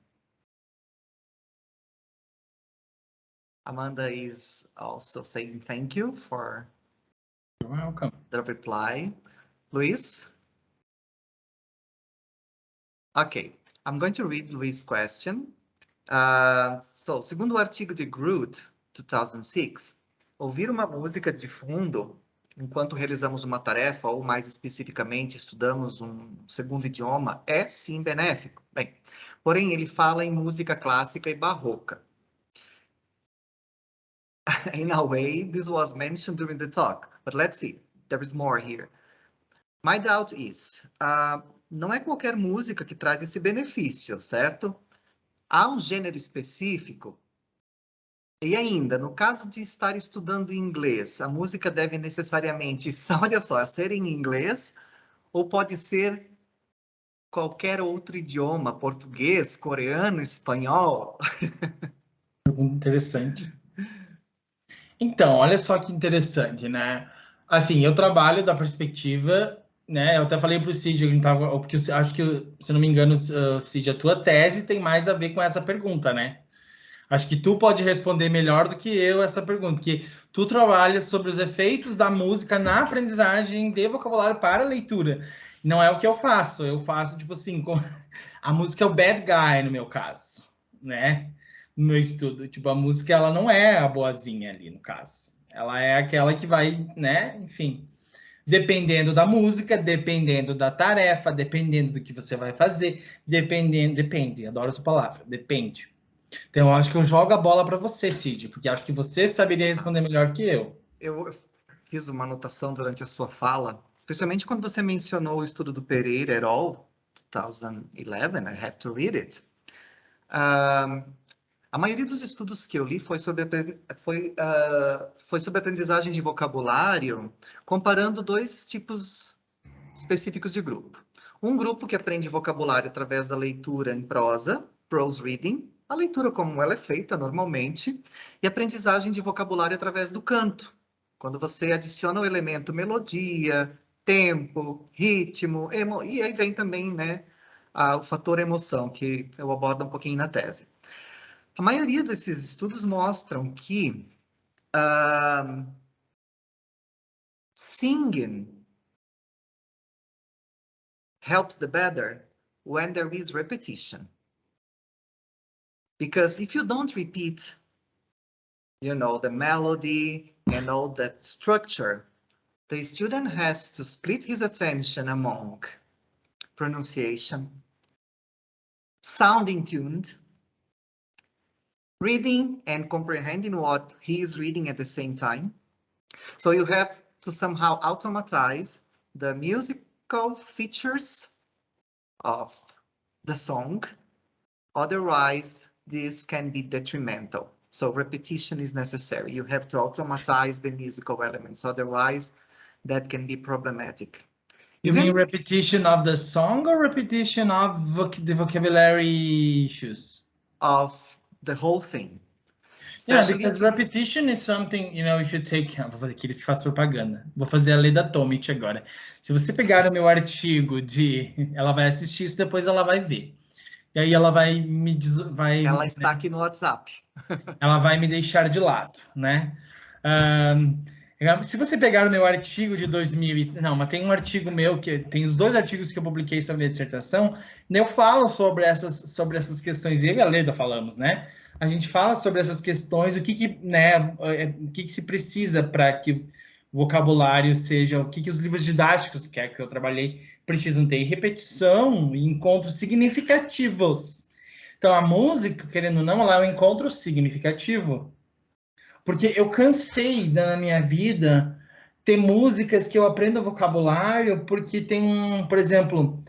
Amanda is also saying thank you for You're welcome. the reply. Luis? Okay, I'm going to read Luis' question. Segundo o artigo de Groot, 2006, ouvir uma música de fundo enquanto realizamos uma tarefa, ou mais especificamente, estudamos um segundo idioma, é sim benéfico. Bem, porém, ele fala em música clássica e barroca. In a way, this was mentioned during the talk, but let's see, there is more here. My doubt is, não é qualquer música que traz esse benefício, certo? Há um gênero específico? E ainda, no caso de estar estudando inglês, a música deve necessariamente, olha só, ser em inglês, ou pode ser qualquer outro idioma, português, coreano, espanhol? Pergunta interessante. Então, olha só que interessante, né? Assim, eu trabalho da perspectiva, né? Eu até falei para o Cid, a gente tava, porque eu acho que, se não me engano, Cid, a tua tese tem mais a ver com essa pergunta, né? Acho que tu pode responder melhor do que eu essa pergunta, porque tu trabalhas sobre os efeitos da música na aprendizagem de vocabulário para leitura. Não é o que eu faço, tipo assim, a música é o bad guy, no meu caso, né? No meu estudo, tipo, a música, ela não é a boazinha ali, no caso. Ela é aquela que vai, né, enfim, dependendo da música, dependendo da tarefa, dependendo do que você vai fazer, depende, adoro essa palavra, depende. Então, eu acho que eu jogo a bola para você, Cid, porque acho que você saberia responder melhor que eu. Eu fiz uma anotação durante a sua fala, especialmente quando você mencionou o estudo do Pereira et al., 2011, I have to read it. A maioria dos estudos que eu li foi sobre aprendizagem de vocabulário, comparando dois tipos específicos de grupo. Um grupo que aprende vocabulário através da leitura em prosa, prose reading, a leitura como ela é feita normalmente, e aprendizagem de vocabulário através do canto, quando você adiciona o elemento melodia, tempo, ritmo, e aí vem também, né, o fator emoção, que eu abordo um pouquinho na tese. A maioria desses estudos mostram que singing helps the better when there is repetition. Because if you don't repeat, you know, the melody and all that structure, the student has to split his attention among pronunciation, sounding tuned, reading and comprehending what he is reading at the same time. So you have to somehow automatize the musical features of the song. Otherwise, this can be detrimental. So repetition is necessary. You have to automatize the musical elements. Otherwise, that can be problematic. You mean repetition of the song or repetition of the vocabulary issues? Of the whole thing. Yeah, because repetition is something, you know, if you take... Vou fazer aqui, eles fazem propaganda. Vou fazer a lei da Tomit agora. Se você pegar o meu artigo de... Ela vai assistir isso, depois ela vai ver. E aí ela vai me... Ela está aqui no WhatsApp. Ela vai me deixar de lado, né? Se você pegar o meu artigo de 2000... Não, mas tem um artigo meu, que tem os 2 artigos que eu publiquei sobre a dissertação, eu falo sobre essas questões, eu e a Leda falamos, né? A gente fala sobre essas questões, o que se precisa para que o vocabulário seja, o que os livros didáticos, que é que eu trabalhei, precisam ter, repetição e encontros significativos. Então, a música, querendo ou não, ela é um encontro significativo. Porque eu cansei na minha vida ter músicas que eu aprendo vocabulário, porque tem por exemplo,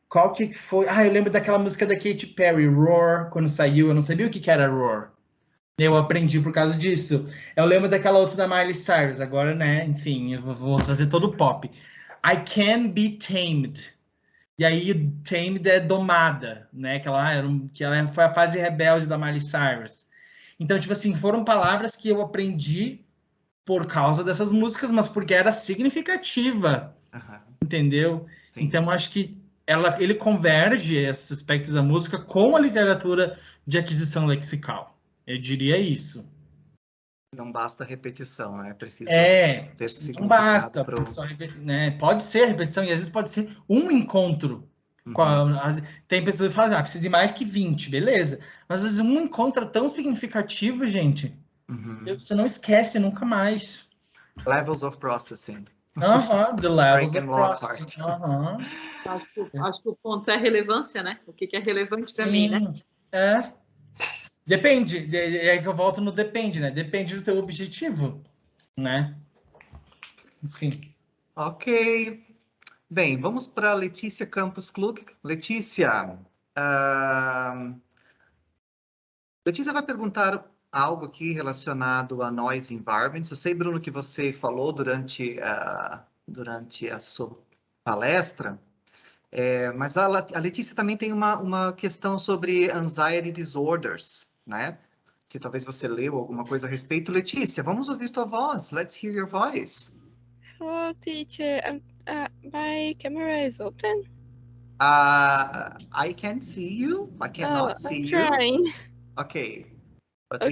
qual que foi? Eu lembro daquela música da Katy Perry, Roar, quando saiu, eu não sabia o que era Roar. Eu aprendi por causa disso. Eu lembro daquela outra da Miley Cyrus, agora, né, enfim, eu vou trazer todo o pop. I Can Be Tamed. E aí, tamed é domada, né, que ela foi a fase rebelde da Miley Cyrus. Então, tipo assim, foram palavras que eu aprendi por causa dessas músicas, mas porque era significativa, entendeu? Sim. Então, acho que ele converge esses aspectos da música com a literatura de aquisição lexical. Eu diria isso. Não basta repetição, né? Precisa ter significado. Não basta. Só, né? Pode ser repetição, e às vezes pode ser um encontro. Tem pessoas que falam, precisa de mais que 20, beleza. Mas às vezes um encontro é tão significativo, gente, você não esquece nunca mais. Levels of processing. The levels of processing. Acho que o ponto é a relevância, né? O que é relevante para mim, né? Depende. É que eu volto no depende, né? Depende do teu objetivo, né? Enfim. Ok. Bem, vamos para a Letícia Campos Klug. Letícia, Letícia vai perguntar algo aqui relacionado a noise environments. Eu sei, Bruno, que você falou durante a sua palestra, mas a Letícia também tem uma questão sobre anxiety disorders, né? Se talvez você leu alguma coisa a respeito. Letícia, vamos ouvir tua voz. Let's hear your voice. Hello, teacher. My camera is open. I can't see you. I cannot see you. I'm trying. Okay. But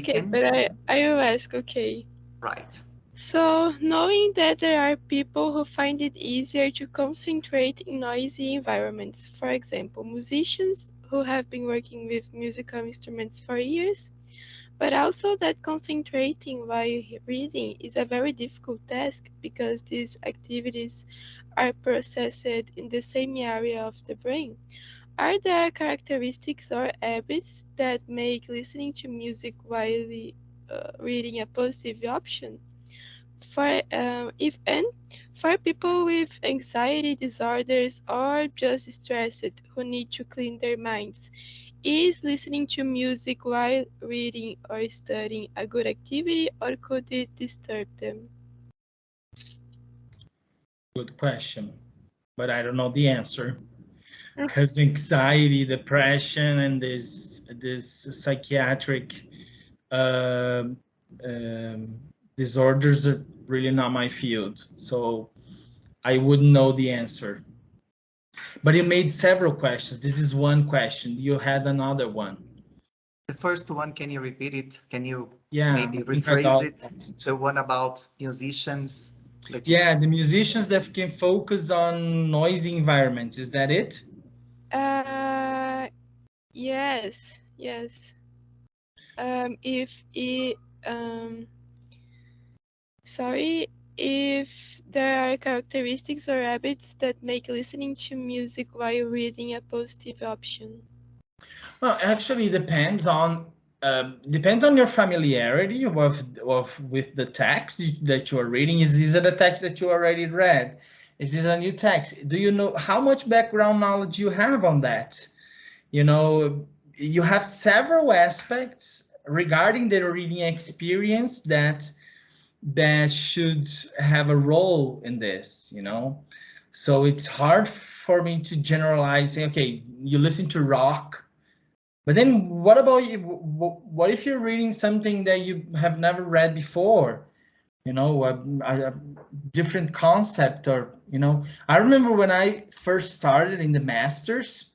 I will ask, okay. Right. So, knowing that there are people who find it easier to concentrate in noisy environments, for example, musicians who have been working with musical instruments for years, but also that concentrating while reading is a very difficult task because these activities are processed in the same area of the brain. Are there characteristics or habits that make listening to music while reading a positive option? For people with anxiety disorders or just stressed who need to clean their minds, is listening to music while reading or studying a good activity, or could it disturb them? Good question, but I don't know the answer. Because anxiety, depression, and this psychiatric disorders are really not my field, so I wouldn't know the answer. But you made several questions. This is one question. You had another one. The first one, can you repeat it? Can you maybe rephrase it? The one about musicians? Yeah, the musicians that can focus on noisy environments. Is that it? Yes. If there are characteristics or habits that make listening to music while reading a positive option. Well, actually, it depends on depends on your familiarity with the text that you are reading. Is this a text that you already read? Is this a new text? Do you know how much background knowledge you have on that? You know, you have several aspects regarding the reading experience that should have a role in this, you know. So it's hard for me to generalize, say, okay, you listen to rock, but then what about you? What if you're reading something that you have never read before? You know, a different concept, or, you know, I remember when I first started in the masters,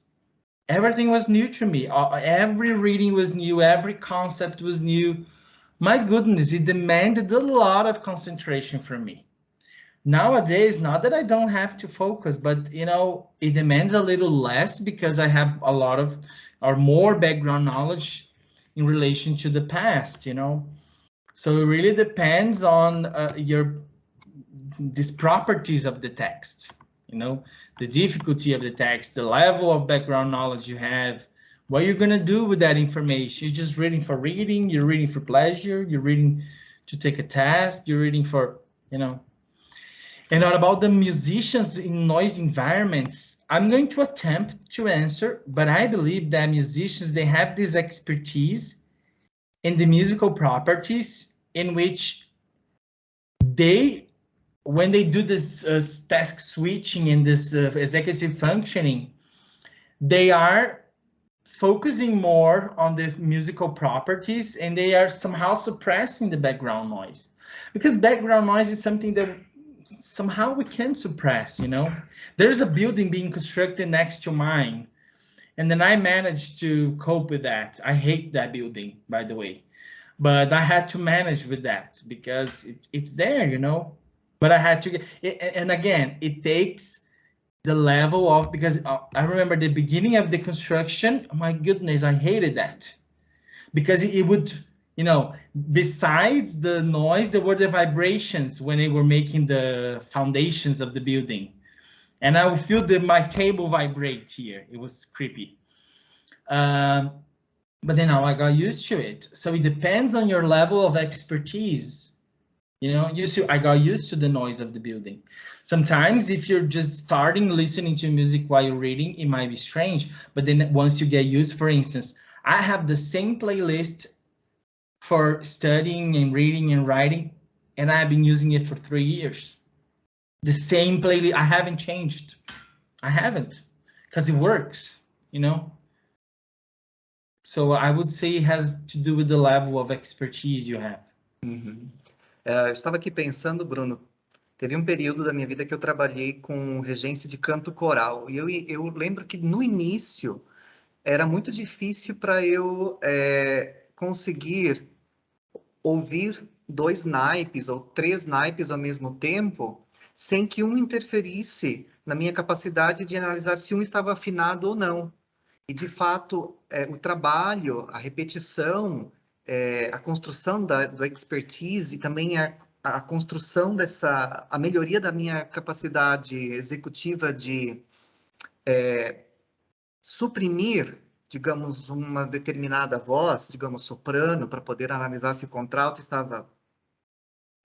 everything was new to me. Every reading was new, every concept was new. My goodness, it demanded a lot of concentration from me. Nowadays, not that I don't have to focus, but, you know, it demands a little less because I have a lot of, or more background knowledge in relation to the past, you know. So it really depends on these properties of the text, you know, the difficulty of the text, the level of background knowledge you have, what you're going to do with that information. You're just reading for reading, you're reading for pleasure, you're reading to take a test, you're reading for, you know. And what about the musicians in noisy environments? I'm going to attempt to answer, but I believe that musicians, they have this expertise in the musical properties in which they, when they do this task switching and this executive functioning, they are focusing more on the musical properties, and they are somehow suppressing the background noise, because background noise is something that somehow we can suppress, you know. There's a building being constructed next to mine, and then I managed to cope with that. I hate that building, by the way, but I had to manage with that because it's there, you know. But I had to get it, and again, it takes the level of, because I remember the beginning of the construction, oh my goodness, I hated that, because it would, you know, besides the noise, there were the vibrations when they were making the foundations of the building. And I would feel my table vibrate here. It was creepy. But then now I got used to it. So it depends on your level of expertise. You know, I got used to the noise of the building. Sometimes if you're just starting listening to music while you're reading, it might be strange. But then once you get used, for instance, I have the same playlist for studying and reading and writing, and I've been using it for 3 years. The same playlist, I haven't changed. I haven't, because it works, you know. So I would say it has to do with the level of expertise you have. Uhum. Eu estava aqui pensando, Bruno, teve um período da minha vida que eu trabalhei com regência de canto coral, e eu lembro que no início era muito difícil para eu conseguir ouvir 2 naipes ou 3 naipes ao mesmo tempo, sem que um interferisse na minha capacidade de analisar se um estava afinado ou não. E, de fato, o trabalho, a repetição, a construção do expertise e também a construção a melhoria da minha capacidade executiva de suprimir, digamos, uma determinada voz, digamos, soprano, para poder analisar se o contralto estava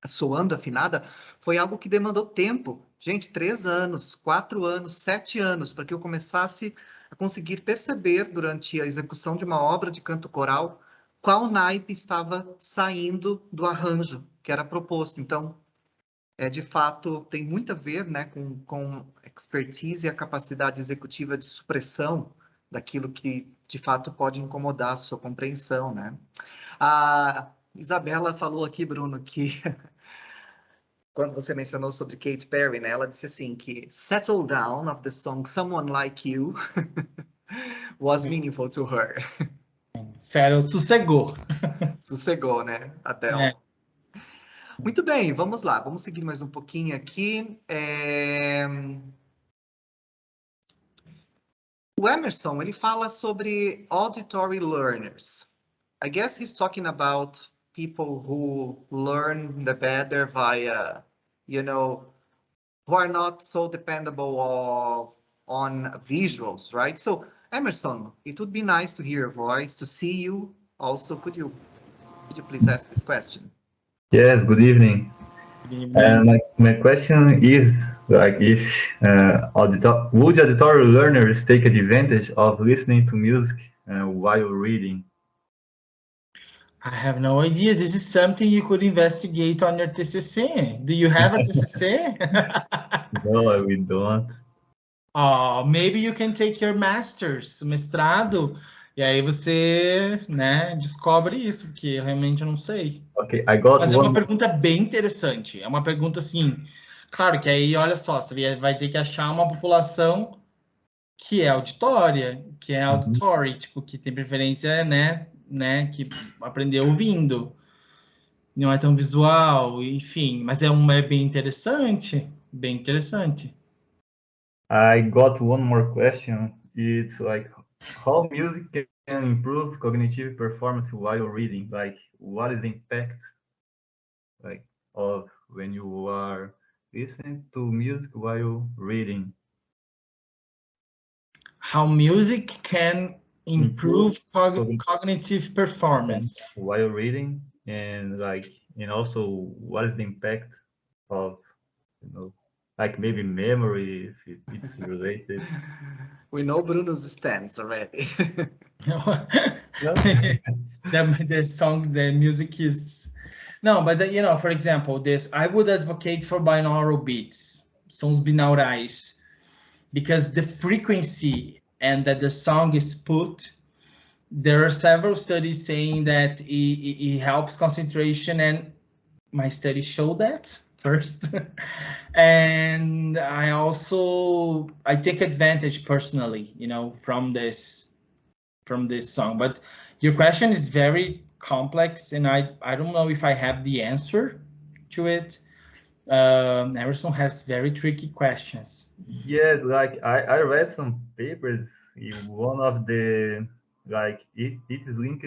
soando afinada, foi algo que demandou tempo. Gente, 3 anos, 4 anos, 7 anos, para que eu começasse a conseguir perceber, durante a execução de uma obra de canto coral, qual naipe estava saindo do arranjo que era proposto. Então, de fato, tem muito a ver, né, com expertise e a capacidade executiva de supressão daquilo que, de fato, pode incomodar a sua compreensão, né? A Isabela falou aqui, Bruno, que quando você mencionou sobre Katy Perry, né, ela disse assim que Settle Down of the song Someone Like You was meaningful to her. Sério, sossegou. Sossegou, né, Adele? Muito bem, vamos lá. Vamos seguir mais um pouquinho aqui. O Emerson, ele fala sobre auditory learners. I guess he's talking about people who learn the better via, you know, who are not so dependable on visuals, right? So, Emerson, it would be nice to hear your voice, to see you also, could you please ask this question? Yes, good evening. My question is, like, if would auditory learners take advantage of listening to music while reading? I have no idea. This is something you could investigate on your TCC. Do you have a TCC? No, we don't. Oh, maybe you can take your master's, mestrado, e aí você, né, descobre isso, porque eu realmente não sei. Okay, I got Mas é one. uma pergunta bem interessante. É uma pergunta assim, claro que aí, olha só, você vai ter que achar uma população que é auditória, que é auditory, tipo, que tem preferência, né, que aprendeu ouvindo. Não é tão visual, enfim, mas é bem interessante, bem interessante. I got one more question. It's like, how music can improve cognitive performance while reading? Like, what is the impact, like, of when you are listening to music while reading? How music can improve cognitive performance while reading, and also what is the impact of, like maybe memory, if it's related. We know Bruno's stance already. The song, the music is no, but for example, I would advocate for binaural beats, sons binaurais, because the frequency and that the song is put, there are several studies saying that it helps concentration, and my studies show that first. And I take advantage personally, from this song. But your question is very complex, and I don't know if I have the answer to it. Emerson has very tricky questions. Yes, like I read some papers. One of the, like, it is linked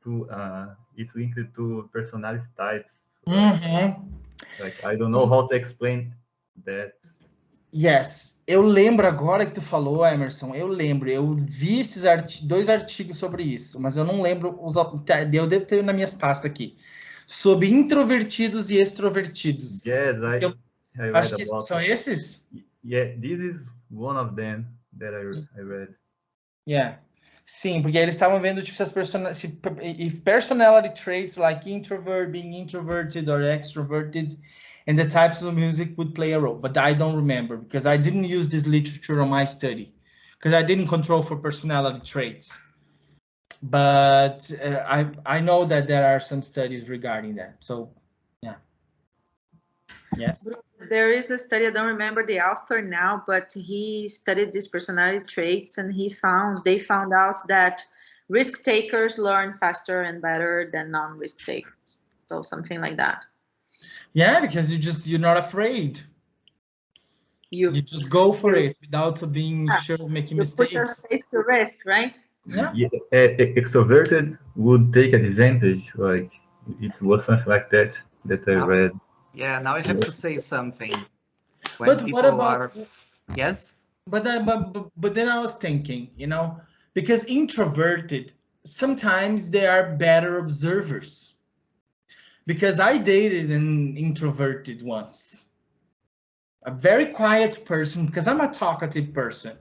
to personality types. Like, I don't know how to explain that. Yes, eu lembro agora que tu falou, Emerson, eu lembro, eu vi esses dois artigos sobre isso, mas eu não lembro, eu devo ter nas minhas pastas aqui, sobre introvertidos e extrovertidos. Yes, I acho read que about são esses? Yeah, this is one of them that I read. Yeah. Sim, porque eles estavam vendo tipo if personality traits like being introverted or extroverted, and the types of music would play a role. But I don't remember because I didn't use this literature on my study because I didn't control for personality traits. But I know that there are some studies regarding that. So, yeah. Yes. There is a study, I don't remember the author now, but he studied these personality traits, and they found out that risk takers learn faster and better than non-risk takers. So something like that. Yeah, because you're not afraid. You just go for it without being sure of making mistakes. You put your face to risk, right? Yeah. Extroverted would take advantage, like it was something like that I read. Yeah, now I have to say something. But what about? Yes. But then I was thinking, because introverted, sometimes they are better observers. Because I dated an introverted once, a very quiet person, because I'm a talkative person,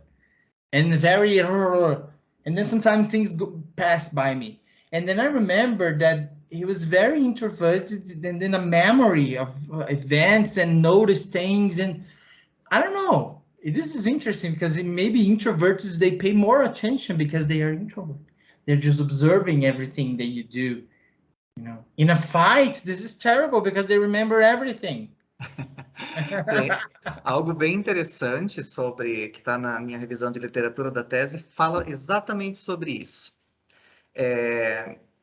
and and then sometimes things pass by me, and then I remember that he was very introverted, and then a memory of events and notice things, and I don't know. This is interesting because maybe introverts, they pay more attention because they are introvert. They're just observing everything that you do. In a fight, this is terrible because they remember everything. Algo bem interessante que está na minha revisão de literatura da tese, fala exatamente sobre isso.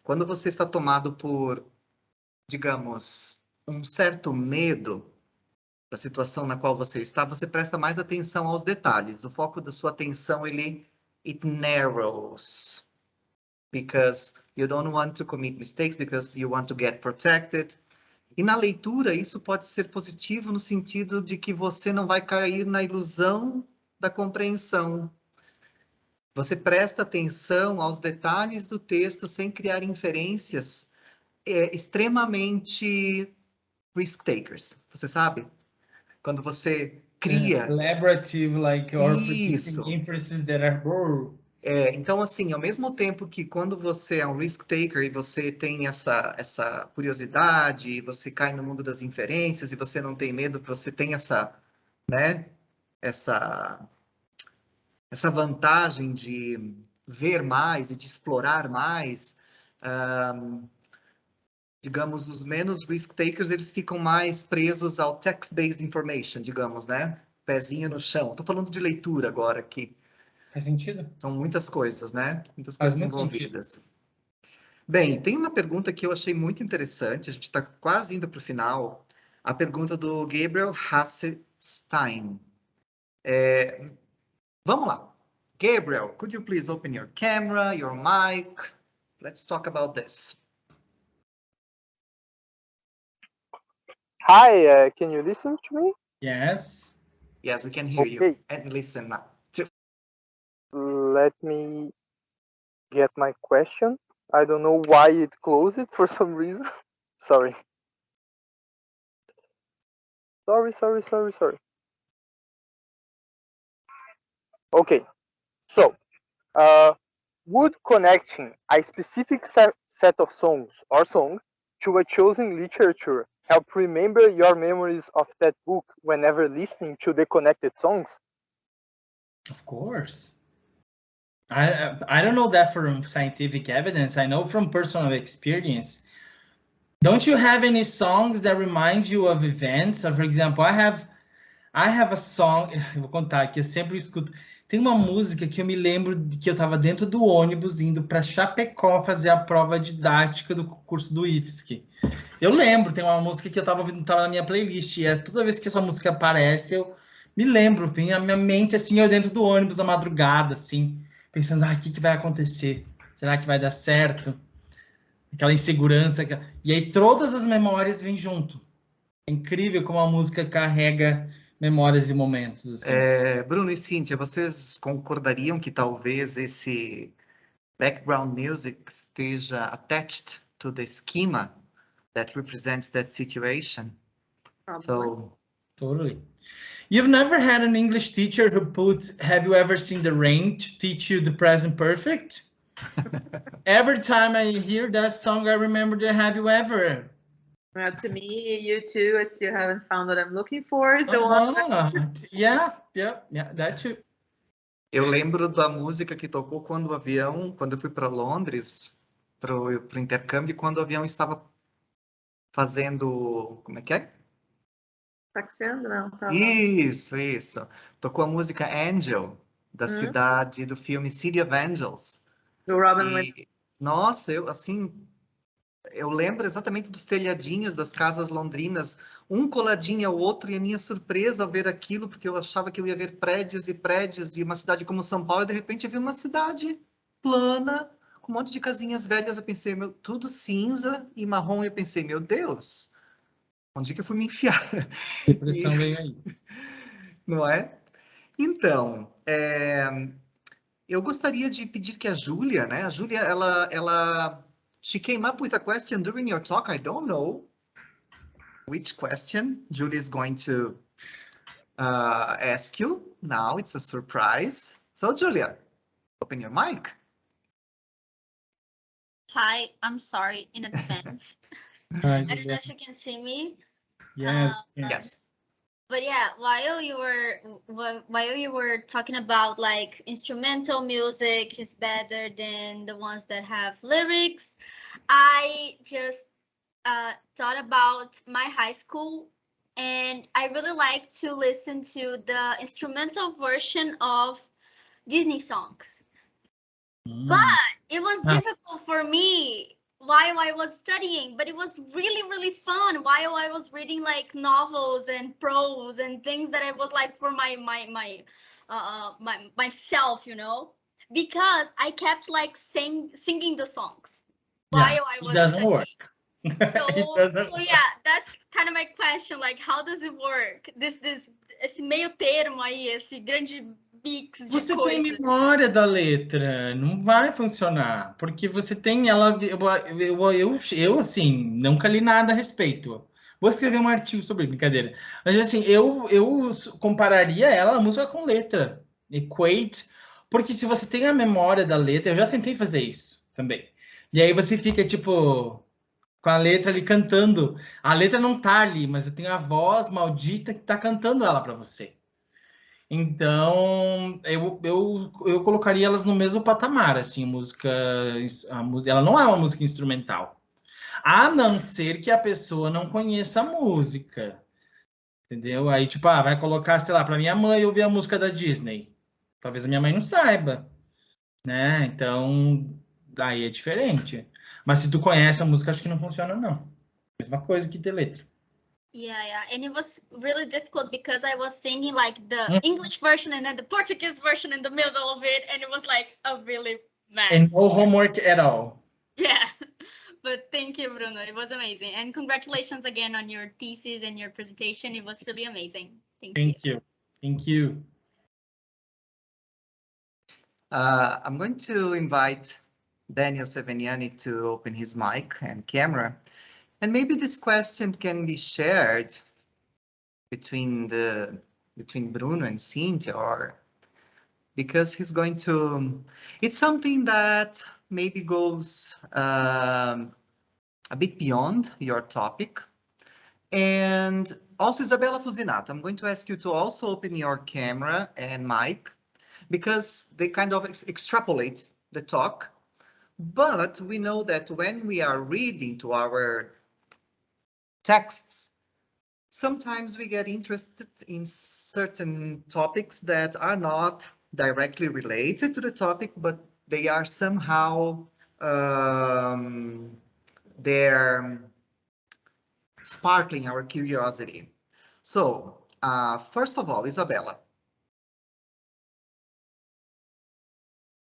Quando você está tomado por, digamos, um certo medo da situação na qual você está, você presta mais atenção aos detalhes. O foco da sua atenção, it narrows. Because you don't want to commit mistakes, because you want to get protected. E na leitura, isso pode ser positivo no sentido de que você não vai cair na ilusão da compreensão. Você presta atenção aos detalhes do texto sem criar inferências extremamente risk-takers. Você sabe? Quando você cria... Elaborative, like, or Isso. predicting inferences that are... Então, assim, ao mesmo tempo que quando você é um risk-taker e você tem essa curiosidade, e você cai no mundo das inferências e você não tem medo, você tem né, essa vantagem de ver mais e de explorar mais, digamos, os menos risk-takers, eles ficam mais presos ao text-based information, digamos, né? Pezinho no chão. Estou falando de leitura agora aqui. Faz sentido? São muitas coisas, né? Muitas Faz coisas muito envolvidas. Bem, tem uma pergunta que eu achei muito interessante, a gente está quase indo para o final. A pergunta do Gabriel Hasselstein. Vamos lá. Gabriel, could you please open your camera, your mic? Let's talk about this. Hi, can you listen to me? Yes. Yes, we can hear you and listen now. Let me get my question. I don't know why it closed for some reason. Sorry. Sorry. Okay, so would connecting a specific set of songs or song to a chosen literature help remember your memories of that book whenever listening to the connected songs? Of course. I don't know that from scientific evidence. I know from personal experience. Don't you have any songs that remind you of events? So, for example, I have a song. Eu vou contar que eu sempre escuto. Tem uma música que eu me lembro de que eu estava dentro do ônibus indo para Chapecó fazer a prova didática do curso do IFSC. Eu lembro, tem uma música que eu estava ouvindo, estava na minha playlist. E toda vez que essa música aparece, eu me lembro, vem na minha mente assim, eu dentro do ônibus à madrugada, assim, pensando, o que vai acontecer? Será que vai dar certo? Aquela insegurança. E aí todas as memórias vêm junto. É incrível como a música carrega memórias e momentos. Assim. Bruno e Cíntia, vocês concordariam que talvez esse background music esteja attached to the schema that represents that situation? So, totally. You've never had an English teacher who put, have you ever seen the rain to teach you the present perfect? Every time I hear that song, I remember the have you ever. Well, to me, you too, I still haven't found what I'm looking for. Is the one. Yeah, that too. Eu lembro da música que tocou quando eu fui para Londres, para o intercâmbio, quando o avião estava fazendo, como é que é? Taxiando, não. Tá. Isso. Tocou a música Angel, da cidade, do filme City of Angels. Do Robin Williams. Nossa, eu lembro exatamente dos telhadinhos das casas londrinas, um coladinho ao outro, e a minha surpresa ao ver aquilo, porque eu achava que eu ia ver prédios e prédios, e uma cidade como São Paulo, e de repente eu vi uma cidade plana, com um monte de casinhas velhas. Eu pensei, tudo cinza e marrom, e eu pensei, meu Deus, onde que eu fui me enfiar? A impressão veio aí. Não é? Então, eu gostaria de pedir que a Júlia, né? A Júlia, she came up with a question during your talk. I don't know which question Julia is going to ask you now. It's a surprise. So, Julia, open your mic. Hi, I'm sorry in advance. Hi, I don't know if you can see me. Yes. Yes. But yeah, while you were talking about like instrumental music is better than the ones that have lyrics, I just thought about my high school, and I really like to listen to the instrumental version of Disney songs. But it was difficult for me while I was studying, but it was really, really fun while I was reading like novels and prose and things that I was like for myself, you know, because I kept like singing the songs while I was it doesn't studying. work. So yeah, that's kind of my question, like how does it work? Esse meio termo aí, esse grande mix de Você tem coisas. memória da letra, não vai funcionar, porque você tem ela. Eu assim, nunca li nada a respeito. Vou escrever um artigo sobre brincadeira. Mas assim, eu compararia ela, a música com letra. Equate, porque se você tem a memória da letra, eu já tentei fazer isso também. E aí você fica tipo com a letra ali cantando. A letra não tá ali, mas eu tenho a voz maldita que tá cantando ela para você. Então, eu colocaria elas no mesmo patamar, assim, ela não é uma música instrumental. A não ser que a pessoa não conheça a música, entendeu? Aí, tipo, vai colocar, sei lá, para minha mãe ouvir a música da Disney. Talvez a minha mãe não saiba, né? Então, daí é diferente. Mas se tu conhece a música, acho que não funciona, não. Mesma coisa que ter letra. Yeah. And it was really difficult because I was singing like the English version and then the Portuguese version in the middle of it, and it was like a really mess. And no homework at all. Yeah. But thank you, Bruno. It was amazing. And congratulations again on your thesis and your presentation. It was really amazing. Thank you. Thank you. I'm going to invite Daniel Seveniani to open his mic and camera. And maybe this question can be shared between Bruno and Cynthia, or because he's going to, it's something that maybe goes a bit beyond your topic. And also, Isabella Fusinato, I'm going to ask you to also open your camera and mic, because they kind of extrapolate the talk. But we know that when we are reading to our texts, sometimes we get interested in certain topics that are not directly related to the topic, but they are somehow they're sparkling our curiosity. So first of all, Isabella,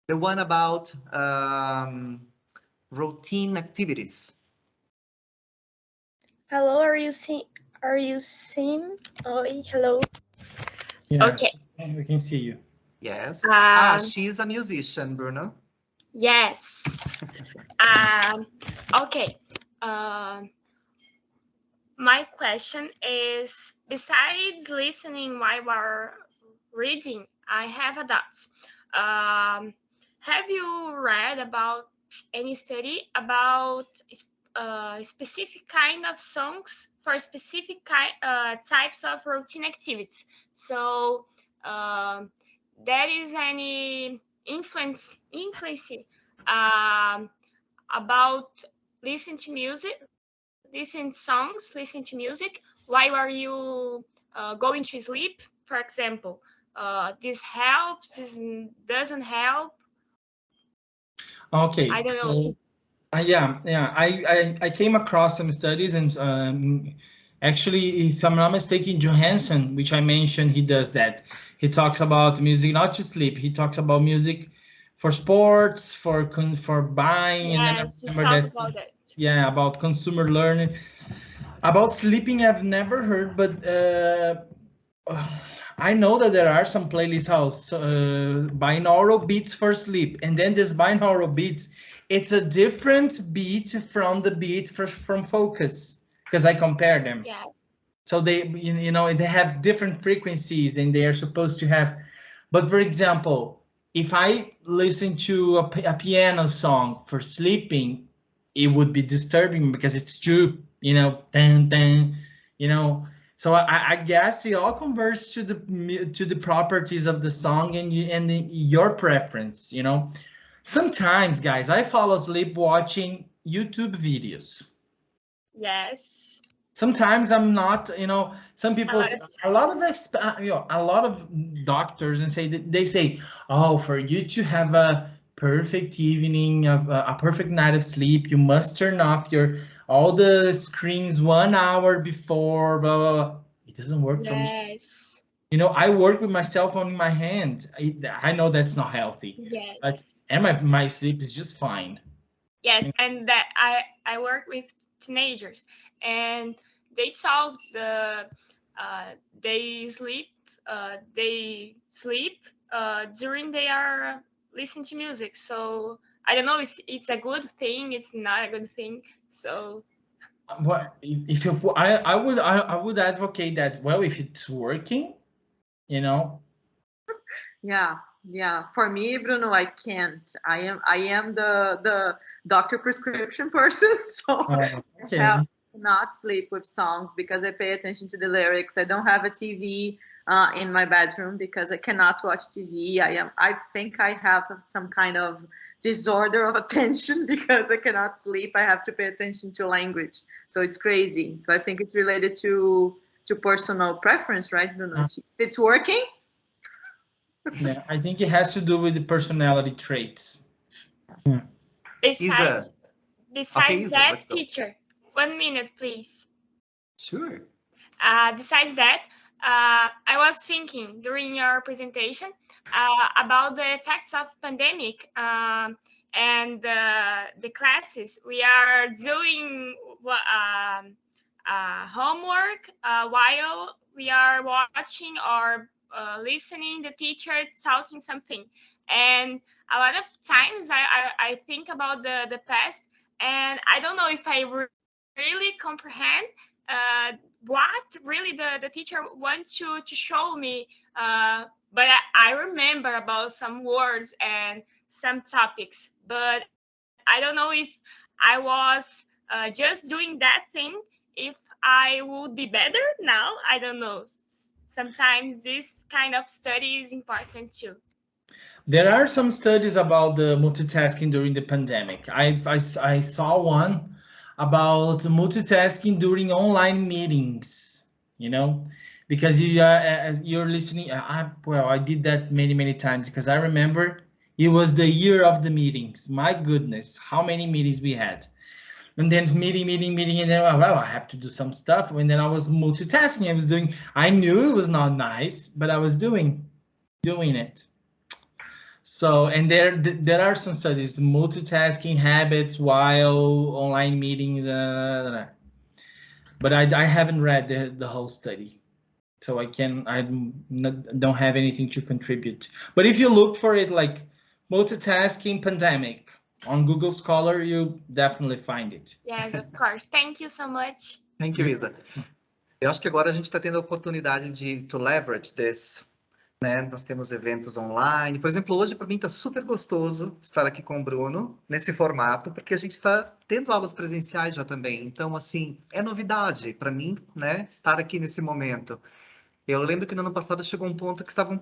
the one about routine activities. Hello, are you seeing? Oh, hello. Yes, Okay. We can see you. Yes. She's a musician, Bruno. Yes. Okay. My question is, besides listening while we're reading, I have a doubt. Have you read about any study about specific kind of songs for specific types of routine activities? So there is any influence about listening to music, listen songs, listen to music while are you going to sleep, for example? This helps, this doesn't help. Okay, I don't know. I came across some studies, and actually, if I'm not mistaken, Johansen, which I mentioned, he does that. He talks about music not to sleep. He talks about music for sports, for buying. Yes, and you talk about that. Yeah, about consumer learning. About sleeping, I've never heard, but I know that there are some playlists binaural beats for sleep, and then this binaural beats, it's a different beat from the beat from focus, because I compare them. Yes. So they, they have different frequencies, and they are supposed to have. But for example, if I listen to a piano song for sleeping, it would be disturbing because it's too, dun, dun, So I guess it all converts to the properties of the song and your preference. Sometimes, guys, I fall asleep watching YouTube videos. Yes. Sometimes I'm not. Some people, a lot of doctors, and they say, oh, for you to have a perfect evening, a perfect night of sleep, you must turn off all the screens 1 hour before, blah, blah, blah. It doesn't work for me. Yes. I work with my cell phone in my hand. I know that's not healthy. Yes. And my sleep is just fine. Yes, and that I work with teenagers, and they talk they sleep, they sleep during they are listening to music. So I don't know if it's a good thing, it's not a good thing. So What if you? I would advocate that. Well, if it's working, you know. Yeah. For me, Bruno, I can't. I am the doctor prescription person, so Okay. I cannot sleep with songs because I pay attention to the lyrics. I don't have a TV in my bedroom because I cannot watch TV. I think I have some kind of disorder of attention because I cannot sleep. I have to pay attention to language. So it's crazy. So I think it's related to personal preference, right, Bruno? If it's working. Yeah, I think it has to do with the personality traits. Besides Okay, that, teacher, 1 minute, please. Sure. Besides that, I was thinking during your presentation about the effects of pandemic and the classes. We are doing homework while we are watching or listening the teacher talking something. And a lot of times I think about the past, and I don't know if I really comprehend what really the teacher wants to show me, but I remember about some words and some topics, but I don't know if I was just doing that thing, if I would be better now. I don't know. Sometimes this kind of study is important too. There are some studies about the multitasking during the pandemic. I saw one about multitasking during online meetings, you know, because you're listening. I did that many times because I remember it was the year of the meetings. My goodness, how many meetings we had. And then meeting, and then, well, I have to do some stuff. And then I was multitasking. I knew it was not nice, but I was doing it. So, and there are some studies, multitasking habits while online meetings, but I haven't read the whole study, so I don't have anything to contribute. But if you look for it, like multitasking pandemic on Google Scholar, you definitely find it. Yes, of course. Thank you so much. Thank you, Isa. Eu acho que agora a gente está tendo a oportunidade de leverage this. Né? Nós temos eventos online. Por exemplo, hoje para mim está super gostoso estar aqui com o Bruno nesse formato, porque a gente está tendo aulas presenciais já também. Então, assim, é novidade para mim, né? Estar aqui nesse momento. Eu lembro que no ano passado chegou um ponto que estavam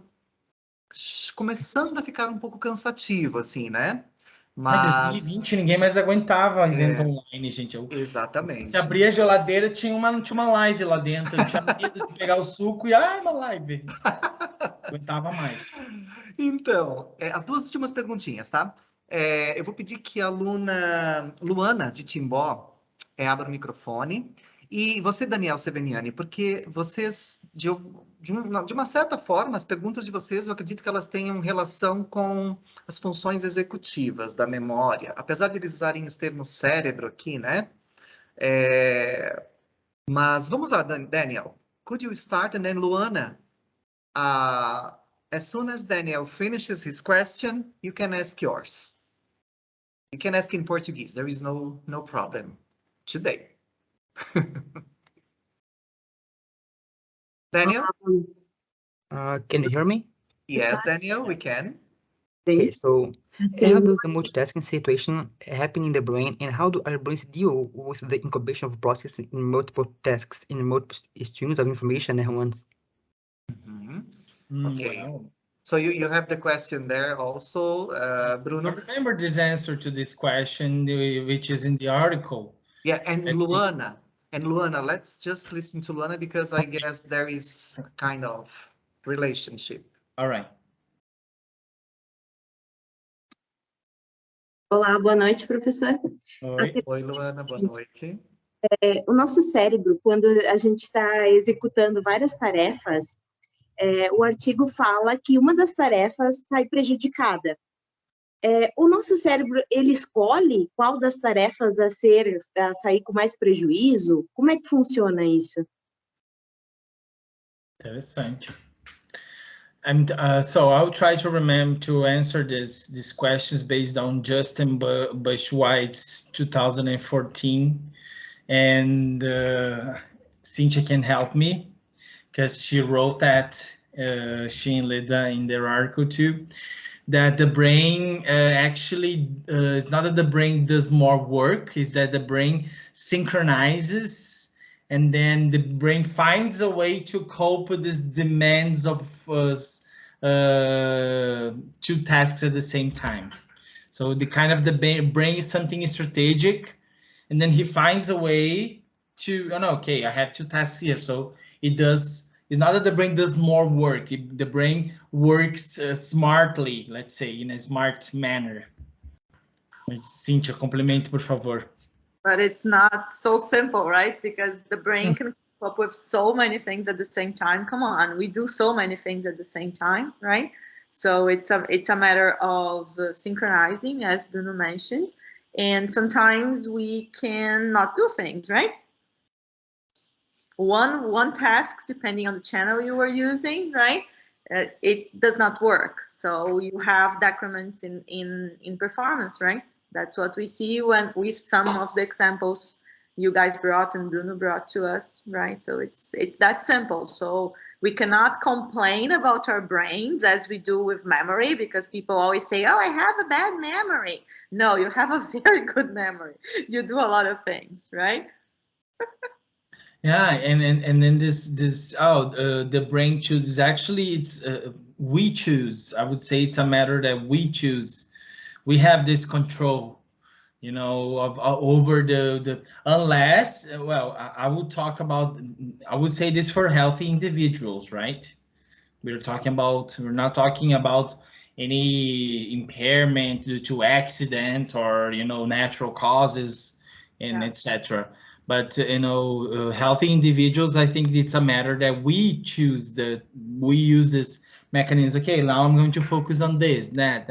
começando a ficar um pouco cansativo, assim, né? Mas 2020 ninguém mais aguentava evento online, gente. Exatamente. Se abria a geladeira, tinha uma live lá dentro. Eu tinha medo de pegar o suco e uma live. Aguentava mais. Então, as duas últimas perguntinhas, tá? Eu vou pedir que a aluna Luana, de Timbó, abra o microfone. E você, Daniel Seveniani, porque vocês, de uma certa forma, as perguntas de vocês, eu acredito que elas tenham relação com as funções executivas da memória. Apesar de eles usarem os termos cérebro aqui, né? Mas vamos lá, Daniel. Could you start, and then Luana, as soon as Daniel finishes his question, you can ask yours. You can ask in Portuguese. There is no problem today. Daniel? Can you hear me? Yes, Daniel, we can. Okay, so how does the multitasking situation happen in the brain, and how do our brains deal with the incubation of processing in multiple tasks in multiple streams of information at once? Okay. Wow. So you have the question there also, Bruno? I remember this answer to this question, which is in the article. Yeah, and Luana. And Luana, let's just listen to Luana because I guess there is a kind of relationship. All right. Olá, boa noite, professor. Oi, Luana, boa noite. O nosso cérebro, quando a gente está executando várias tarefas, o artigo fala que uma das tarefas sai prejudicada. O nosso cérebro, ele escolhe qual das tarefas a sair com mais prejuízo? Como é que funciona isso? Interessante. And so I'll try to remember to answer these questions based on Justin Bushwhite's 2014, and Cynthia can help me because she wrote that, she and Leda in their article too, that the brain actually it's not that the brain does more work, is that the brain synchronizes, and then the brain finds a way to cope with these demands of two tasks at the same time. So the kind of the brain is something strategic, and then he finds a way to, oh no, okay, I have two tasks here, so it does. It's not that the brain does more work. The brain works smartly, let's say, in a smart manner. Cynthia, complemento, por favor. But it's not so simple, right? Because the brain can come up with so many things at the same time. Come on, we do so many things at the same time, right? So it's a matter of synchronizing, as Bruno mentioned, and sometimes we cannot do things, right? One task, depending on the channel you are using, right? It does not work. So you have decrements in performance, right? That's what we see when with some of the examples you guys brought and Bruno brought to us, right? So it's that simple. So we cannot complain about our brains as we do with memory, because people always say, oh, I have a bad memory. No, you have a very good memory. You do a lot of things, right? Yeah, and then the brain chooses. Actually, it's we choose. I would say it's a matter that we choose. We have this control, you know, of over the unless, well, I would talk about, I would say this for healthy individuals, right? We're not talking about any impairment due to accident or, you know, natural causes and etc. But, you know, healthy individuals, I think it's a matter that we choose, we use this mechanism. Okay, now I'm going to focus on this, that,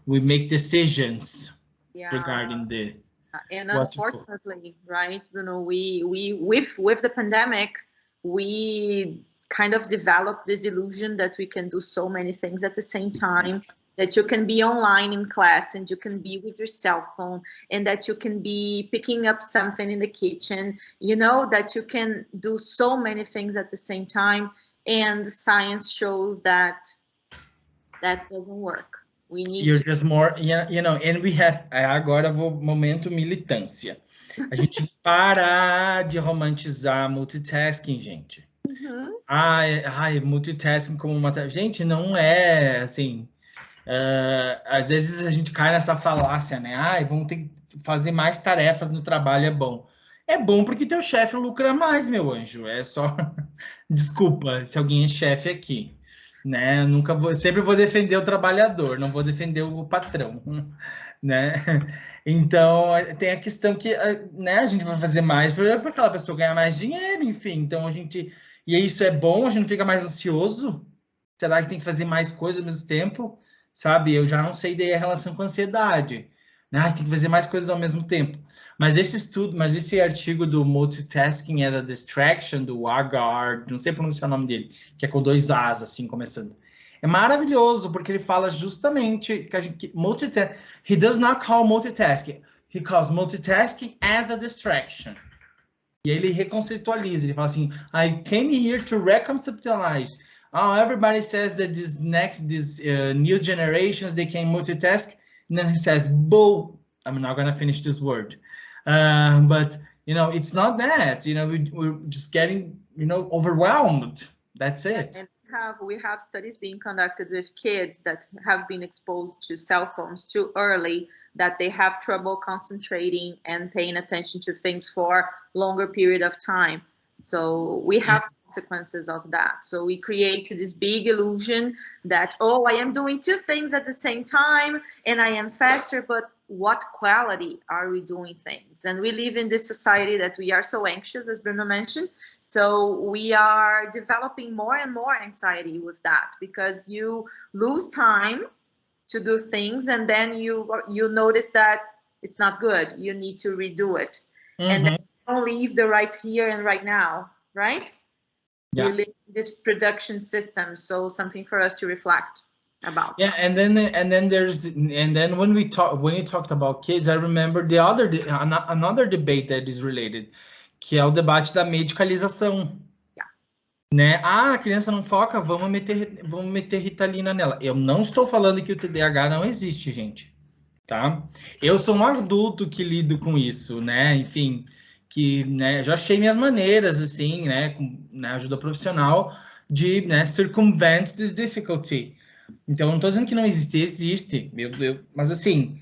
we make decisions regarding the. And unfortunately, right, Bruno, we with the pandemic, we kind of developed this illusion that we can do so many things at the same time, that you can be online in class and you can be with your cell phone, and that you can be picking up something in the kitchen, you know, that you can do so many things at the same time. And science shows that that doesn't work. We need You're just more, you know, and we have, agora vou momento militância. A gente parar de romantizar multitasking, gente. Ai, multitasking como uma... Gente, não é, assim... às vezes a gente cai nessa falácia, né? Ai, vamos ter que fazer mais tarefas no trabalho, é bom. É bom porque teu chefe lucra mais, meu anjo. É só... Desculpa se alguém é chefe aqui. Né? Sempre vou defender o trabalhador, não vou defender o patrão, né? Então tem a questão que, né, a gente vai fazer mais para aquela pessoa ganhar mais dinheiro, enfim. Então a gente, e isso é bom, a gente não fica mais ansioso. Será que tem que fazer mais coisas ao mesmo tempo? Sabe? Eu já não sei daí a relação com a ansiedade. Né? Tem que fazer mais coisas ao mesmo tempo. Mas esse artigo do Multitasking as a Distraction, do Agard, não sei pronunciar o nome dele, que é com 2 As, assim, começando. É maravilhoso, porque ele fala justamente que a gente... He does not call multitasking. He calls multitasking as a distraction. E aí ele reconceitualiza. Ele fala assim, I came here to reconceptualize. Oh, everybody says that these new generations, they can multitask. And then he says, "Bull." I'm not going to finish this word. But, you know, it's not that, you know, we're just getting, you know, overwhelmed. That's it. And we have studies being conducted with kids that have been exposed to cell phones too early, that they have trouble concentrating and paying attention to things for longer period of time. So we have consequences of that. So we create this big illusion that, oh, I am doing 2 things at the same time and I am faster, but what quality are we doing things? And we live in this society that we are so anxious, as Bruno mentioned. So we are developing more and more anxiety with that, because you lose time to do things and then you notice that it's not good. You need to redo it. And then you don't leave the right here and right now, right? really this production system. So something for us to reflect about. Yeah, and then when you talked about kids, I remember another debate that is related, que é o debate da medicalização. Né? Ah, a criança não foca, vamos meter Ritalina nela. Eu não estou falando que o TDAH não existe, gente, tá? Eu sou um adulto que lido com isso, né? Enfim, que, né, já achei minhas maneiras, assim, né, com ajuda profissional, de, né, circumvent this difficulty. Então, não estou dizendo que não existe, mas assim,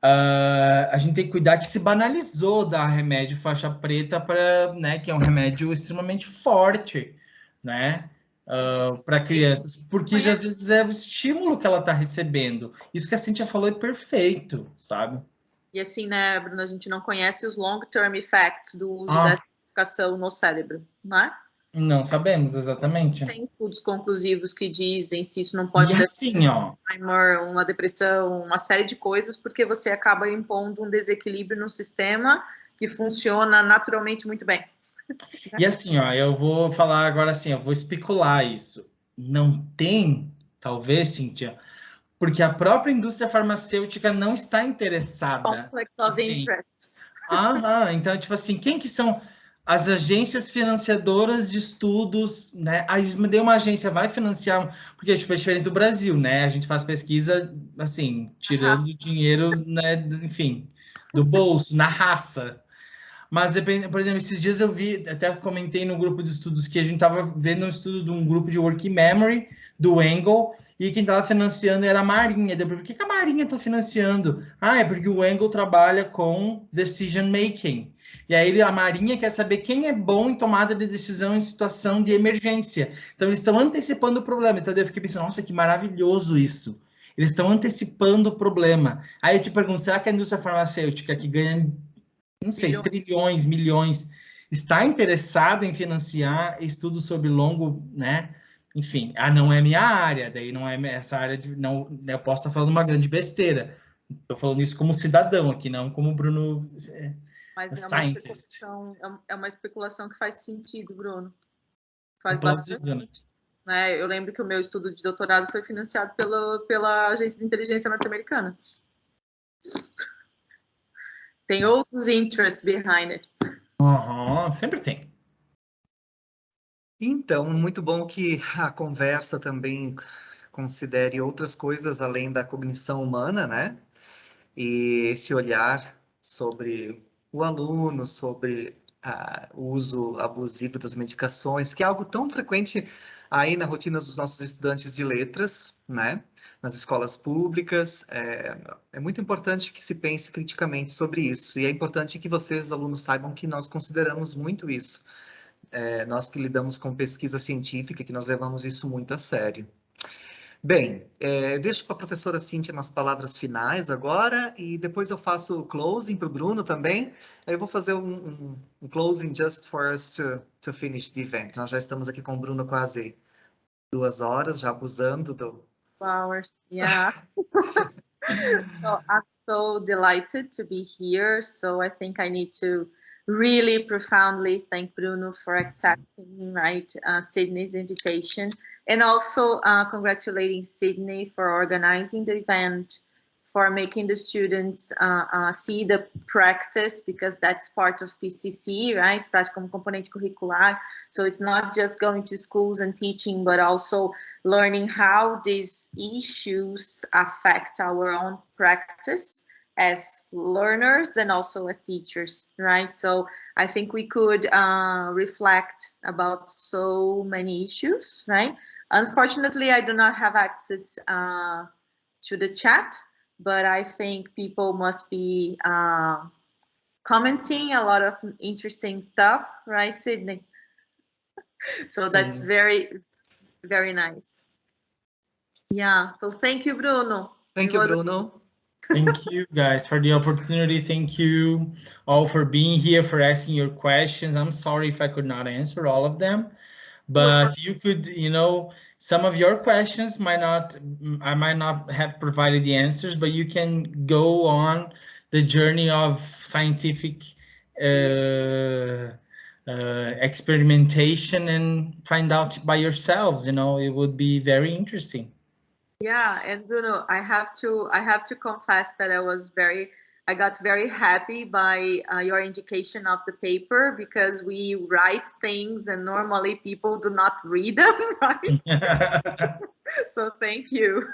a gente tem que cuidar que se banalizou dar remédio faixa preta para, né, que é um remédio extremamente forte, né, para crianças, porque às vezes é o estímulo que ela está recebendo. Isso que a Cíntia falou é perfeito, sabe? E assim, né, Bruno, a gente não conhece os long-term effects do uso dessa medicação no cérebro, né? Não sabemos exatamente. Tem estudos conclusivos que dizem se isso não pode dar assim, Alzheimer, uma depressão, uma série de coisas, porque você acaba impondo um desequilíbrio no sistema que funciona naturalmente muito bem. E assim, eu vou falar agora assim, eu vou especular isso. Não tem, talvez, Cíntia, porque a própria indústria farmacêutica não está interessada. Conflict of interest. Então, tipo assim, quem que são as agências financiadoras de estudos, né? Aí uma agência vai financiar, porque tipo, é diferente do Brasil, né? A gente faz pesquisa, assim, tirando dinheiro, né? Enfim, do bolso, na raça. Mas, por exemplo, esses dias eu vi, até comentei no grupo de estudos que a gente estava vendo um estudo de um grupo de Working Memory, do Engel, e quem estava financiando era a Marinha. Por que a Marinha está financiando? É porque o Engel trabalha com decision making. E aí a Marinha quer saber quem é bom em tomada de decisão em situação de emergência. Então, eles estão antecipando o problema. Então, eu fiquei pensando, nossa, que maravilhoso isso. Eles estão antecipando o problema. Aí eu te pergunto, será que a indústria farmacêutica, que ganha, não sei, trilhões, milhões, está interessada em financiar estudos sobre longo, né? Enfim, não é minha área, daí não é essa área de, não, eu posso estar falando uma grande besteira. Estou falando isso como cidadão aqui, não como Bruno. Mas é uma especulação que faz sentido, Bruno. Faz bastante. Né? Eu lembro que o meu estudo de doutorado foi financiado pela Agência de Inteligência Norte-Americana. Tem outros interests behind it. Sempre tem. Então, muito bom que a conversa também considere outras coisas além da cognição humana, né? E esse olhar sobre o aluno, sobre o uso abusivo das medicações, que é algo tão frequente aí na rotina dos nossos estudantes de letras, né? Nas escolas públicas. É muito importante que se pense criticamente sobre isso. E é importante que vocês, alunos, saibam que nós consideramos muito isso. Nós que lidamos com pesquisa científica, que nós levamos isso muito a sério. Bem, deixo para a professora Cíntia nas palavras finais agora, e depois eu faço o closing para o Bruno também. Eu vou fazer um closing just for us to finish the event. Nós já estamos aqui com o Bruno quase 2 horas, já abusando do... Hours, yeah. So I'm so delighted to be here. So I think I need to really profoundly thank Bruno for accepting, Sydney's invitation, and also congratulating Sydney for organizing the event, for making the students see the practice, because that's part of PCC, right? Prática como componente curricular. So it's not just going to schools and teaching, but also learning how these issues affect our own practice as learners and also as teachers, right? So I think we could reflect about so many issues, right? Unfortunately, I do not have access to the chat, but I think people must be commenting a lot of interesting stuff, right, Sydney? So that's very, very nice. Yeah, so thank you, Bruno. Thank you, Bruno. Thank you guys for the opportunity. Thank you all for being here, for asking your questions. I'm sorry if I could not answer all of them, but you could, some of your questions I might not have provided the answers, but you can go on the journey of scientific experimentation and find out by yourselves. You know, it would be very interesting. Yeah, and Bruno, I have to confess that I got very happy by your indication of the paper, because we write things and normally people do not read them, right? So thank you.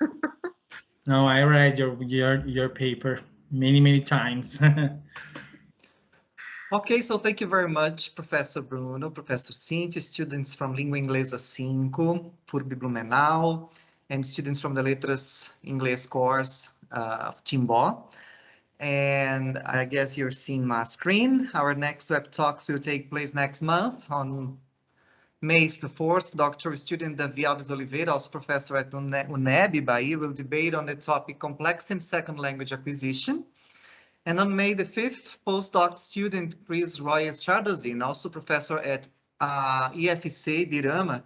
No, I read your paper many times. Okay, so thank you very much, Professor Bruno, Professor Cynthia, students from Língua Inglesa 5, FURB Blumenau, and students from the Letras Inglês course of Timbó. And I guess you're seeing my screen. Our next web talks will take place next month on May the 4th. Dr. student Davi Alves Oliveira, also professor at UNEB, Bahia, will debate on the topic Complexity in Second Language Acquisition. And on May the 5th, postdoc student Chris Roy Stradozin, also professor at IFSC Birama,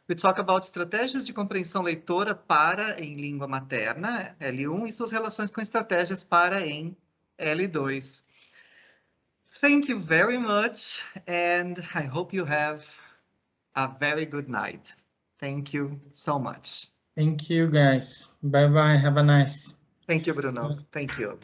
we talk about estratégias de compreensão leitora para em língua materna, L1, e suas relações com estratégias para em L2. Thank you very much, and I hope you have a very good night. Thank you so much. Thank you, guys. Bye-bye. Have a nice. Thank you, Bruno. Thank you.